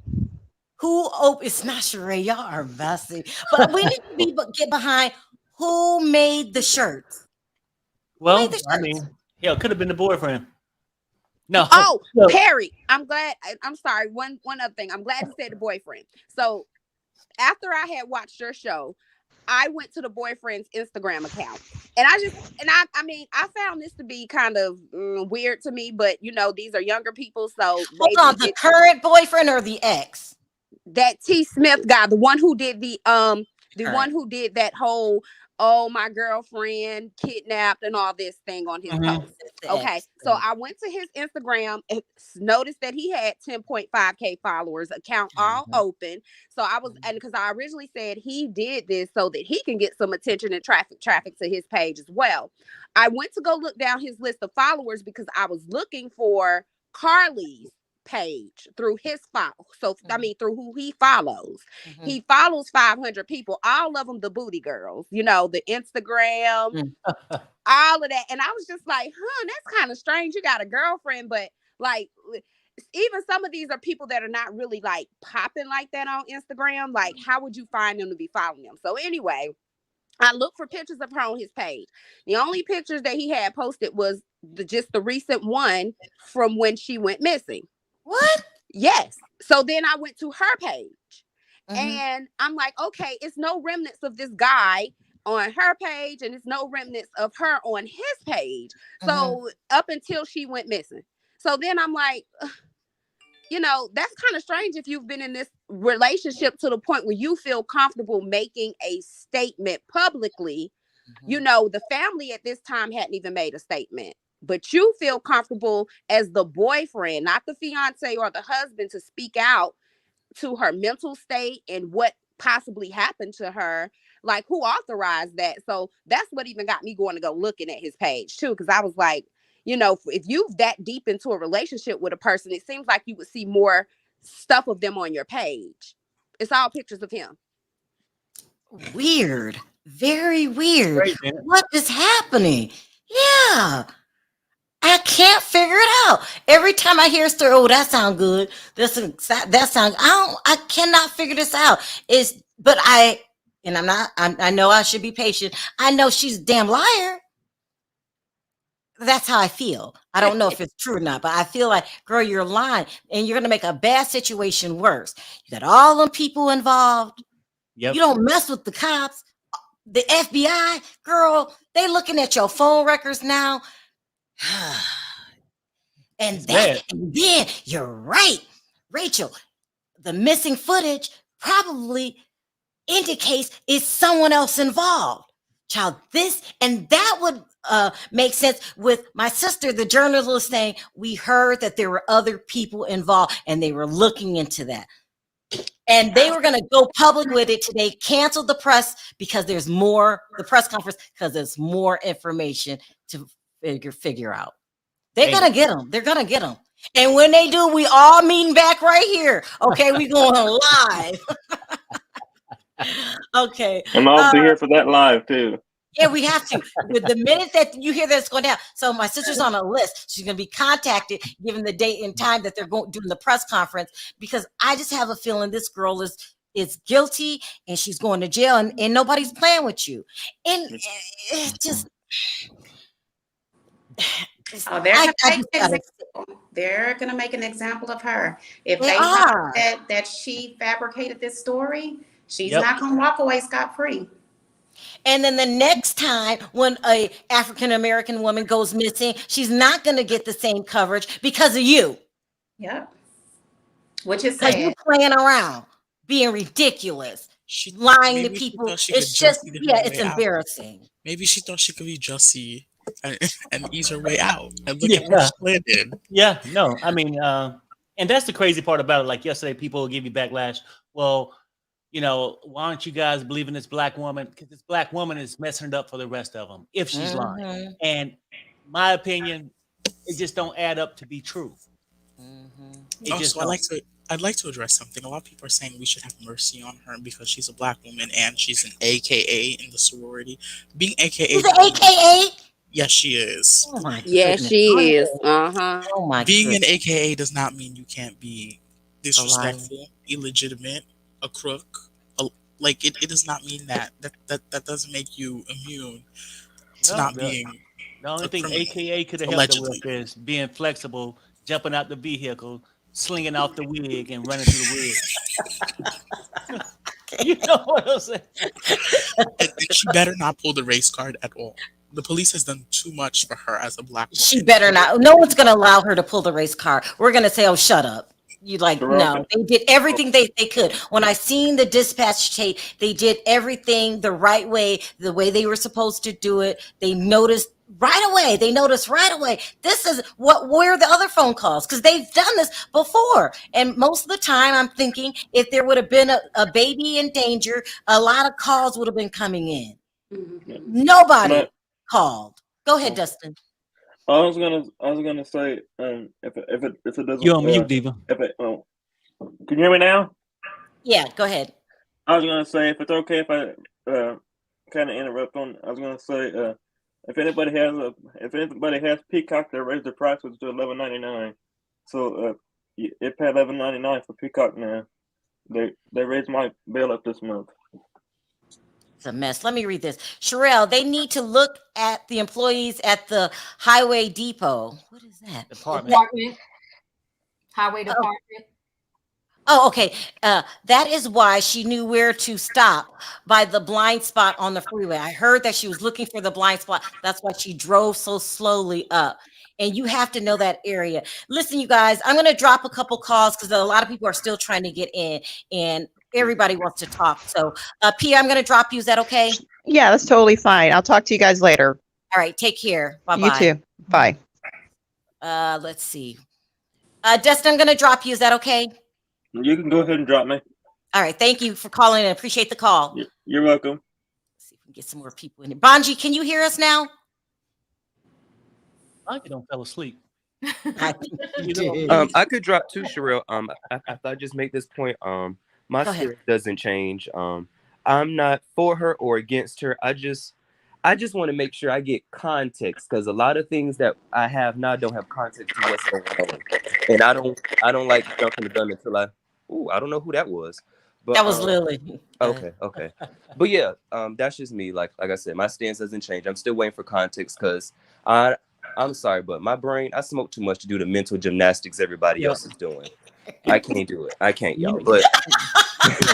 Speaker 1: It's not Sharrell, y'all are messy. But we need to get behind who made the shirts.
Speaker 3: Well, I mean, hell, could have been the boyfriend. No.
Speaker 17: Oh, Perry, I'm glad. I'm sorry. One other thing. I'm glad you said the boyfriend. So after I had watched your show, I went to the boyfriend's Instagram account, and I found this to be kind of weird to me, but these are younger people. So
Speaker 1: hold on, the current boyfriend or the ex?
Speaker 17: That T. Smith guy, the one who did one who did that whole, my girlfriend kidnapped and all this thing on his post. Okay, so I went to his Instagram and noticed that he had 10.5K followers, account all open. So because I originally said he did this so that he can get some attention and traffic to his page as well. I went to go look down his list of followers because I was looking for Carlee's page through his follow. So through who he follows. He follows 500 people, all of them the booty girls, the Instagram, all of that. And I was just like, that's kind of strange. You got a girlfriend, but like even some of these are people that are not really like popping like that on Instagram. Like, how would you find them to be following them? So anyway, I looked for pictures of her on his page. The only pictures that he had posted was just the recent one from when she went missing.
Speaker 1: What?
Speaker 17: Yes. So then I went to her page and I'm like, okay, it's no remnants of this guy on her page and it's no remnants of her on his page. So up until she went missing. So then I'm like, that's kind of strange if you've been in this relationship to the point where you feel comfortable making a statement publicly. The family at this time hadn't even made a statement. but you feel comfortable as the boyfriend, not the fiance or the husband, to speak out to her mental state and what possibly happened to her. Like, who authorized that? So that's what even got me going to go looking at his page too, because I was like, you know, if you that deep into a relationship with a person, it seems like you would see more stuff of them on your page. It's all pictures of him.
Speaker 1: Weird. Very weird.
Speaker 3: Great, man.
Speaker 1: What is happening? Yeah. I can't figure it out. Every time I hear a story, oh, that sounds good. That sounds. I cannot figure this out. I know I should be patient. I know she's a damn liar. That's how I feel. I don't know if it's true or not, but I feel like, girl, you're lying, and you're gonna make a bad situation worse. You got all them people involved.
Speaker 3: Yep.
Speaker 1: You don't mess with the cops, the FBI, girl. They looking at your phone records now. And then you're right, Rachel. The missing footage probably indicates it's someone else involved. Child, that would make sense with my sister, the journalist, saying we heard that there were other people involved and they were looking into that. And they were going to go public with it today, cancel the press because there's more, the press conference, because there's more information to figure out. They're going to get them. They're going to get them. And when they do, we all meeting back right here. Okay, we going live. Okay.
Speaker 12: I'm also here for that live too.
Speaker 1: Yeah, we have to. The minute that you hear that it's going down. So my sister's on a list. She's going to be contacted given the date and time that they're doing the press conference, because I just have a feeling this girl is guilty and she's going to jail, and nobody's playing with you. And it's just...
Speaker 18: Oh, they're going to make an example of her. If they know that she fabricated this story, she's not going to walk away scot-free.
Speaker 1: And then the next time when a African-American woman goes missing, she's not going to get the same coverage because of you.
Speaker 18: Yep. Which is sad.
Speaker 1: You're playing around, being ridiculous, lying to people. It's just, it's embarrassing.
Speaker 16: Maybe she thought she could be Jussie and ease her way out. And look at where she landed.
Speaker 3: Yeah, no, I mean, and that's the crazy part about it. Like yesterday, people will give you backlash. Well, you know, why aren't you guys believing this black woman? Because this black woman is messing it up for the rest of them if she's lying. And my opinion, it just don't add up to be true.
Speaker 16: I'd like to address something. A lot of people are saying we should have mercy on her because she's a black woman and she's an AKA in the sorority. Being AKA,
Speaker 1: she's an AKA.
Speaker 16: Yes, she is.
Speaker 17: Oh my goodness. She is.
Speaker 1: Oh my
Speaker 16: Being an AKA does not mean you can't be disrespectful, illegitimate, a crook. Like it does not mean that. That doesn't make you immune to not being.
Speaker 3: The only thing AKA could have helped her with is being flexible, jumping out the vehicle, slinging off the wig, and running through the wig. You know what I'm saying?
Speaker 16: And she better not pull the race card at all. The police has done too much for her as a black woman.
Speaker 1: She better not. No one's going to allow her to pull the race card. We're going to say, oh, shut up. You no, they did everything they could. When I seen the dispatch tape, they did everything the right way, the way they were supposed to do it. They noticed right away. This is where the other phone calls, because they've done this before. And most of the time I'm thinking if there would have been a baby in danger, a lot of calls would have been coming in. Nobody called. Go ahead, Dustin.
Speaker 12: I was gonna say, if it doesn't,
Speaker 3: you're on mute, Diva.
Speaker 12: Can you hear me now?
Speaker 1: Yeah, go ahead.
Speaker 12: I was gonna say, if it's okay if I kind of interrupt on, I was gonna say, if anybody has Peacock, they raised the prices to $11.99. So it paid $11.99 for Peacock now. They raised my bill up this month.
Speaker 1: It's a mess. Let me read this. Sharrell, they need to look at the employees at the highway depot. What is that?
Speaker 11: Department. Highway department.
Speaker 1: Oh, okay. That is why she knew where to stop, by the blind spot on the freeway. I heard that she was looking for the blind spot. That's why she drove so slowly up. And you have to know that area. Listen, you guys, I'm going to drop a couple calls because a lot of people are still trying to get in, and everybody wants to talk. So, Pia, I'm going to drop you. Is that okay?
Speaker 15: Yeah, that's totally fine. I'll talk to you guys later.
Speaker 1: All right. Take care. Bye-bye.
Speaker 15: You too. Bye.
Speaker 1: Let's see. Destin, I'm going to drop you. Is that okay?
Speaker 12: You can go ahead and drop me.
Speaker 1: All right. Thank you for calling and appreciate the call.
Speaker 12: You're welcome.
Speaker 1: Let's see if we can get some more people in here. Bonji, can you hear us now?
Speaker 3: I don't fell asleep.
Speaker 1: I think you did.
Speaker 14: I could drop too, Sharrell. After I just make this point, my
Speaker 1: Go ahead.
Speaker 14: stance doesn't change. I'm not for her or against her. I just want to make sure I get context, because a lot of things that I have now don't have context to what's going on, and I don't like jumping the gun until I don't know who that was. But
Speaker 1: That was Lily.
Speaker 14: Okay. But yeah, that's just me. Like I said, my stance doesn't change. I'm still waiting for context, because I'm sorry, but my brain, I smoke too much to do the mental gymnastics everybody else is doing. I can't do it. I can't, y'all. But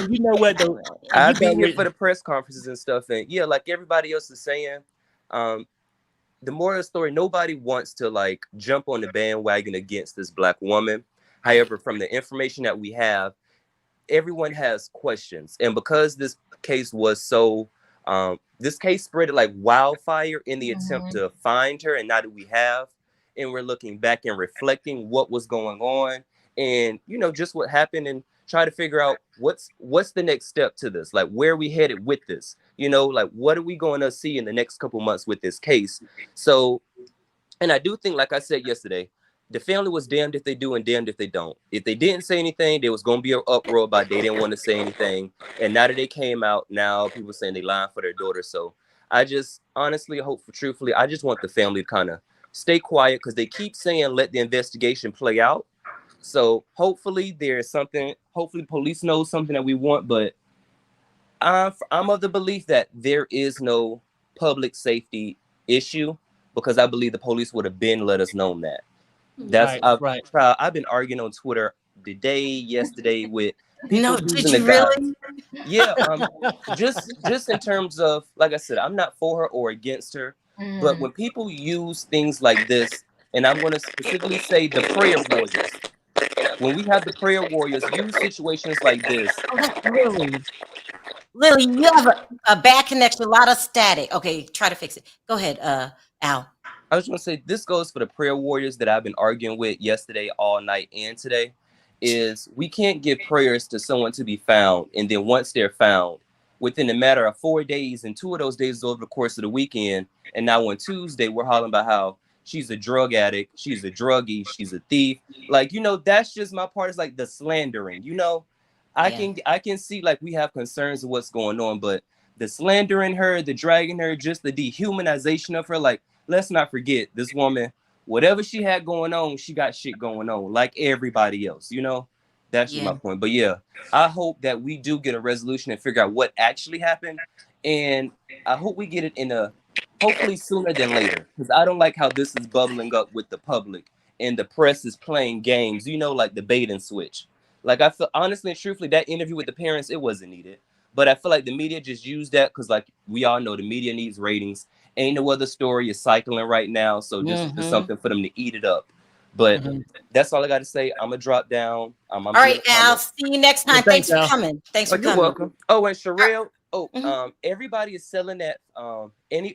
Speaker 3: you know what though?
Speaker 14: I've been here for the press conferences and stuff, and yeah, like everybody else is saying, the moral of the story, nobody wants to like jump on the bandwagon against this Black woman. However, from the information that we have, everyone has questions, and because this case was so this case spread like wildfire in the attempt to find her, and now that we have, and we're looking back and reflecting what was going on, and just what happened, and try to figure out what's the next step to this, like where are we headed with this, like what are we going to see in the next couple months with this case. So, and I do think, like I said yesterday, the family was damned if they do and damned if they don't. If they didn't say anything, there was going to be an uproar about they didn't want to say anything. And now that they came out, now people saying they lying for their daughter. So I just honestly, truthfully, I just want the family to kind of stay quiet, because they keep saying let the investigation play out. So hopefully there's something, hopefully police knows something that we want, but I'm of the belief that there is no public safety issue, because I believe the police would have been let us know that. That's
Speaker 3: right.
Speaker 14: I've been arguing on Twitter yesterday with people.
Speaker 1: No, did you really?
Speaker 14: Yeah, just in terms of, like I said, I'm not for her or against her, but when people use things like this, and I'm going to specifically say the prayer warriors, when we have the prayer warriors use situations like this.
Speaker 1: Lily, you have a bad connection, a lot of static. Okay, try to fix it. Go ahead, Al.
Speaker 14: I was going to say, this goes for the prayer warriors that I've been arguing with yesterday, all night, and today, is we can't give prayers to someone to be found, and then once they're found, within a matter of 4 days, and 2 of those days over the course of the weekend, and now on Tuesday, we're hollering about how she's a drug addict, she's a druggie, she's a thief. Like, that's just my part, is like the slandering, I can see like we have concerns of what's going on, but the slandering her, the dragging her, just the dehumanization of her, like, let's not forget, this woman, whatever she had going on, she got shit going on like everybody else, That's just my point. But yeah, I hope that we do get a resolution and figure out what actually happened. And I hope we get it hopefully sooner than later, because I don't like how this is bubbling up with the public and the press is playing games, like the bait and switch. Like, I feel, honestly and truthfully, that interview with the parents, it wasn't needed. But I feel like the media just used that because, like, we all know the media needs ratings. Ain't no other story is cycling right now. So this is just something for them to eat it up. But that's all I got to say. I'm going to drop down. I'm
Speaker 1: all right, Al. See you next time. Thanks for coming. Thanks for coming.
Speaker 14: You're welcome. Oh, and Sharrell. Everybody is selling that.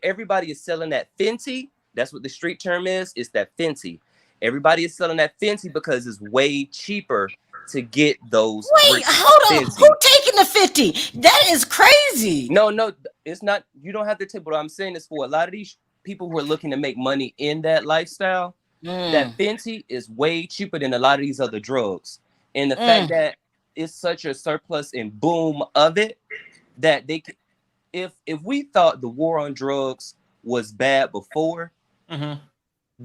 Speaker 14: Everybody is selling that Fenty. That's what the street term is. It's that Fenty. Everybody is selling that Fenty because it's way cheaper to get those.
Speaker 1: Wait, hold on. Who taking the 50? That is crazy.
Speaker 14: No, it's not. You don't have to take. What I'm saying is, for a lot of these people who are looking to make money in that lifestyle, that Fenty is way cheaper than a lot of these other drugs. And the fact that it's such a surplus and boom of it, that they, if we thought the war on drugs was bad before,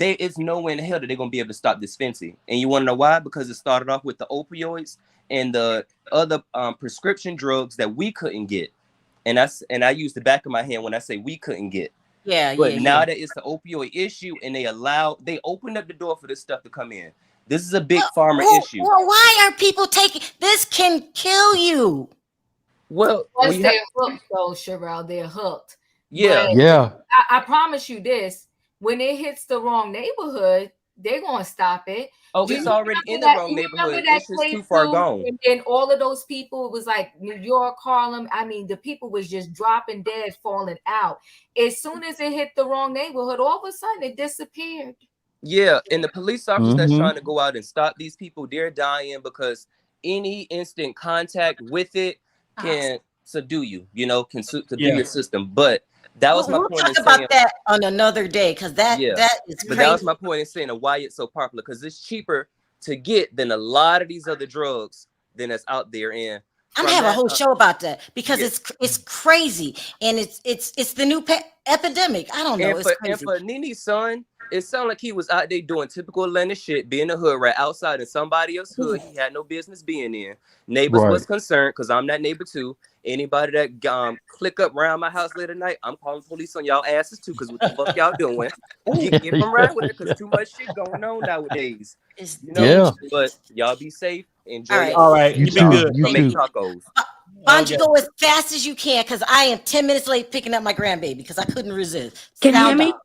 Speaker 14: it's no way in hell that they're gonna be able to stop this Fenty. And you want to know why? Because it started off with the opioids and the other prescription drugs that we couldn't get. And I use the back of my hand when I say we couldn't get. But now that it's the opioid issue, and they opened up the door for this stuff to come in. This is a big pharma issue.
Speaker 1: Well, why are people taking this? Can kill you.
Speaker 14: Well,
Speaker 11: they're hooked, though, Sharrell. They're hooked.
Speaker 13: Yeah.
Speaker 11: I promise you this: when it hits the wrong neighborhood, they're gonna stop it.
Speaker 14: Oh, it's already in the wrong neighborhood. It's just too far gone.
Speaker 11: And all of those people, it was like New York, Harlem. I mean, the people was just dropping dead, falling out. As soon as it hit the wrong neighborhood, all of a sudden it disappeared.
Speaker 14: Yeah, and the police officers that's
Speaker 13: Mhm.
Speaker 14: trying to go out and stop these people, they're dying because any instant contact with it can subdue you, you know, can subdue
Speaker 3: Yeah.
Speaker 14: your system. But that was my
Speaker 1: We'll
Speaker 14: point in
Speaker 1: talk
Speaker 14: saying,
Speaker 1: about that on another day because that
Speaker 14: yeah,
Speaker 1: is
Speaker 14: but that was
Speaker 1: crazy.
Speaker 14: my point in saying why it's so popular, because it's cheaper to get than a lot of these other drugs than that's out there. And
Speaker 1: I'm
Speaker 14: from
Speaker 1: gonna have a
Speaker 14: that,
Speaker 1: whole show about that because
Speaker 14: yeah.
Speaker 1: it's crazy and it's the new epidemic. I don't know.
Speaker 14: And
Speaker 1: It's
Speaker 14: for
Speaker 1: crazy.
Speaker 14: Nene's son, it sounded like he was out there doing typical Atlanta shit, being in the hood, right outside in somebody else's hood he had no business being in. Neighbors was
Speaker 13: Right.
Speaker 14: concerned because I'm that neighbor too. Anybody that click up around my house late at night, I'm calling police on y'all asses too, because what the fuck y'all doing? You get from around with it because too much shit going on nowadays.
Speaker 1: It's
Speaker 14: You know,
Speaker 13: Yeah.
Speaker 14: but y'all be safe. Enjoy
Speaker 1: All right.
Speaker 14: your
Speaker 3: All right.
Speaker 13: You
Speaker 3: You be
Speaker 13: too.
Speaker 3: good.
Speaker 13: You
Speaker 14: Go make
Speaker 13: too.
Speaker 14: tacos.
Speaker 1: Bonji,
Speaker 3: Okay.
Speaker 1: go as fast as you can because I am 10 minutes late picking up my grandbaby because I couldn't resist.
Speaker 19: Can you hear
Speaker 1: Sound
Speaker 19: me?
Speaker 1: off.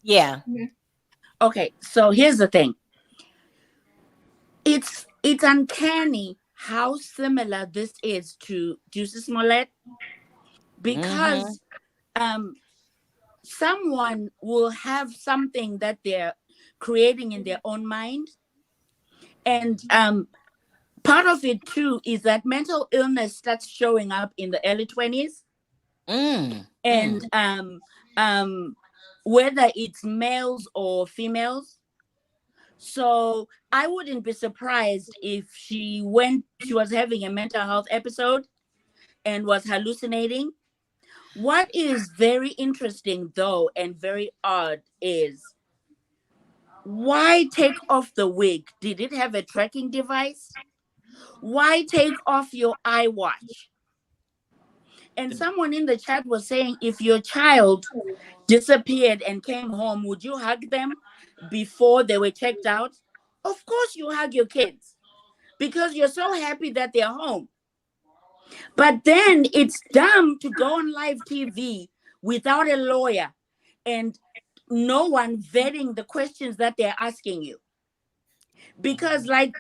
Speaker 1: Yeah.
Speaker 19: Okay, so here's the thing. It's uncanny how similar this is to Juicy Smollett, because someone will have something that they're creating in their own mind, and part of it too is that mental illness starts showing up in the early 20s, and whether it's males or females. So I wouldn't be surprised if she was having a mental health episode and was hallucinating. What is very interesting though and very odd is, why take off the wig? Did it have a tracking device? Why take off your iWatch? And someone in the chat was saying, if your child disappeared and came home, would you hug them before they were checked out? Of course you hug your kids, because you're so happy that they're home. But then it's dumb to go on live TV without a lawyer and no one vetting the questions that they're asking you. Because like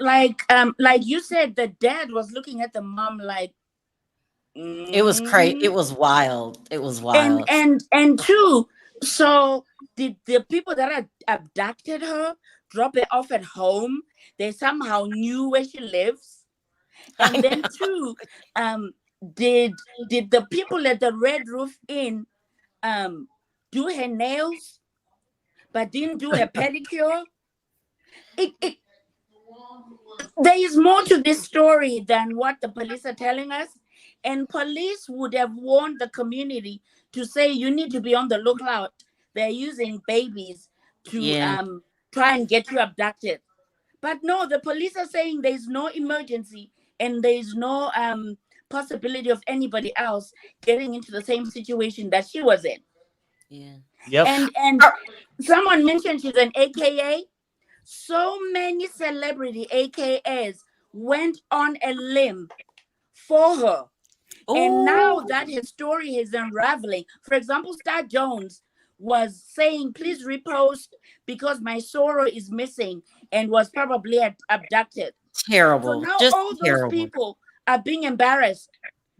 Speaker 19: you said, the dad was looking at the mom like,
Speaker 1: It was crazy. It was wild. It was wild.
Speaker 19: and two, so did the people that had abducted her drop her off at home? They somehow knew where she lives. And then two, did the people at the Red Roof Inn do her nails but didn't do her pedicure? There is more to this story than what the police are telling us, and police would have warned the community to say you need to be on the lookout. They're using babies to try and get you abducted. But no, the police are saying there's no emergency and there's no possibility of anybody else getting into the same situation that she was in.
Speaker 1: Yeah.
Speaker 3: Yep.
Speaker 19: And someone mentioned she's an AKA. So many celebrity AKAs went on a limb for her. And now that her story is unraveling. For example, Star Jones was saying, please repost because my sorrow is missing and was probably abducted.
Speaker 1: Terrible.
Speaker 19: So now
Speaker 1: Just
Speaker 19: all those
Speaker 1: terrible.
Speaker 19: people are being embarrassed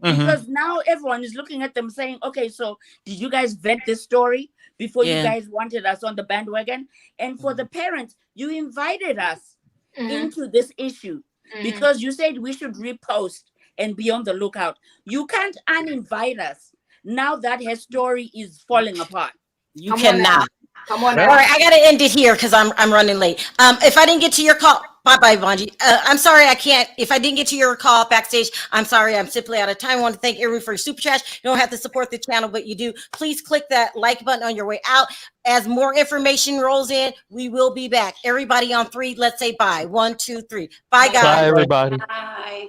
Speaker 19: because now everyone is looking at them saying, okay, so did you guys vet this story before you guys wanted us on the bandwagon? And for the parents, you invited us into this issue because you said we should repost and be on the lookout. You can't uninvite us now that her story is falling apart.
Speaker 1: You cannot.
Speaker 11: Come on
Speaker 1: All
Speaker 11: now.
Speaker 1: right, I gotta end it here because I'm running late. If I didn't get to your call, bye, Bonji. I'm sorry I can't. If I didn't get to your call backstage, I'm sorry. I'm simply out of time. I want to thank everyone for your super chat. You don't have to support the channel, but you do. Please click that like button on your way out. As more information rolls in, we will be back. Everybody on 3, let's say bye. 1, 2, 3. Bye, guys.
Speaker 13: Bye, everybody.
Speaker 19: Bye.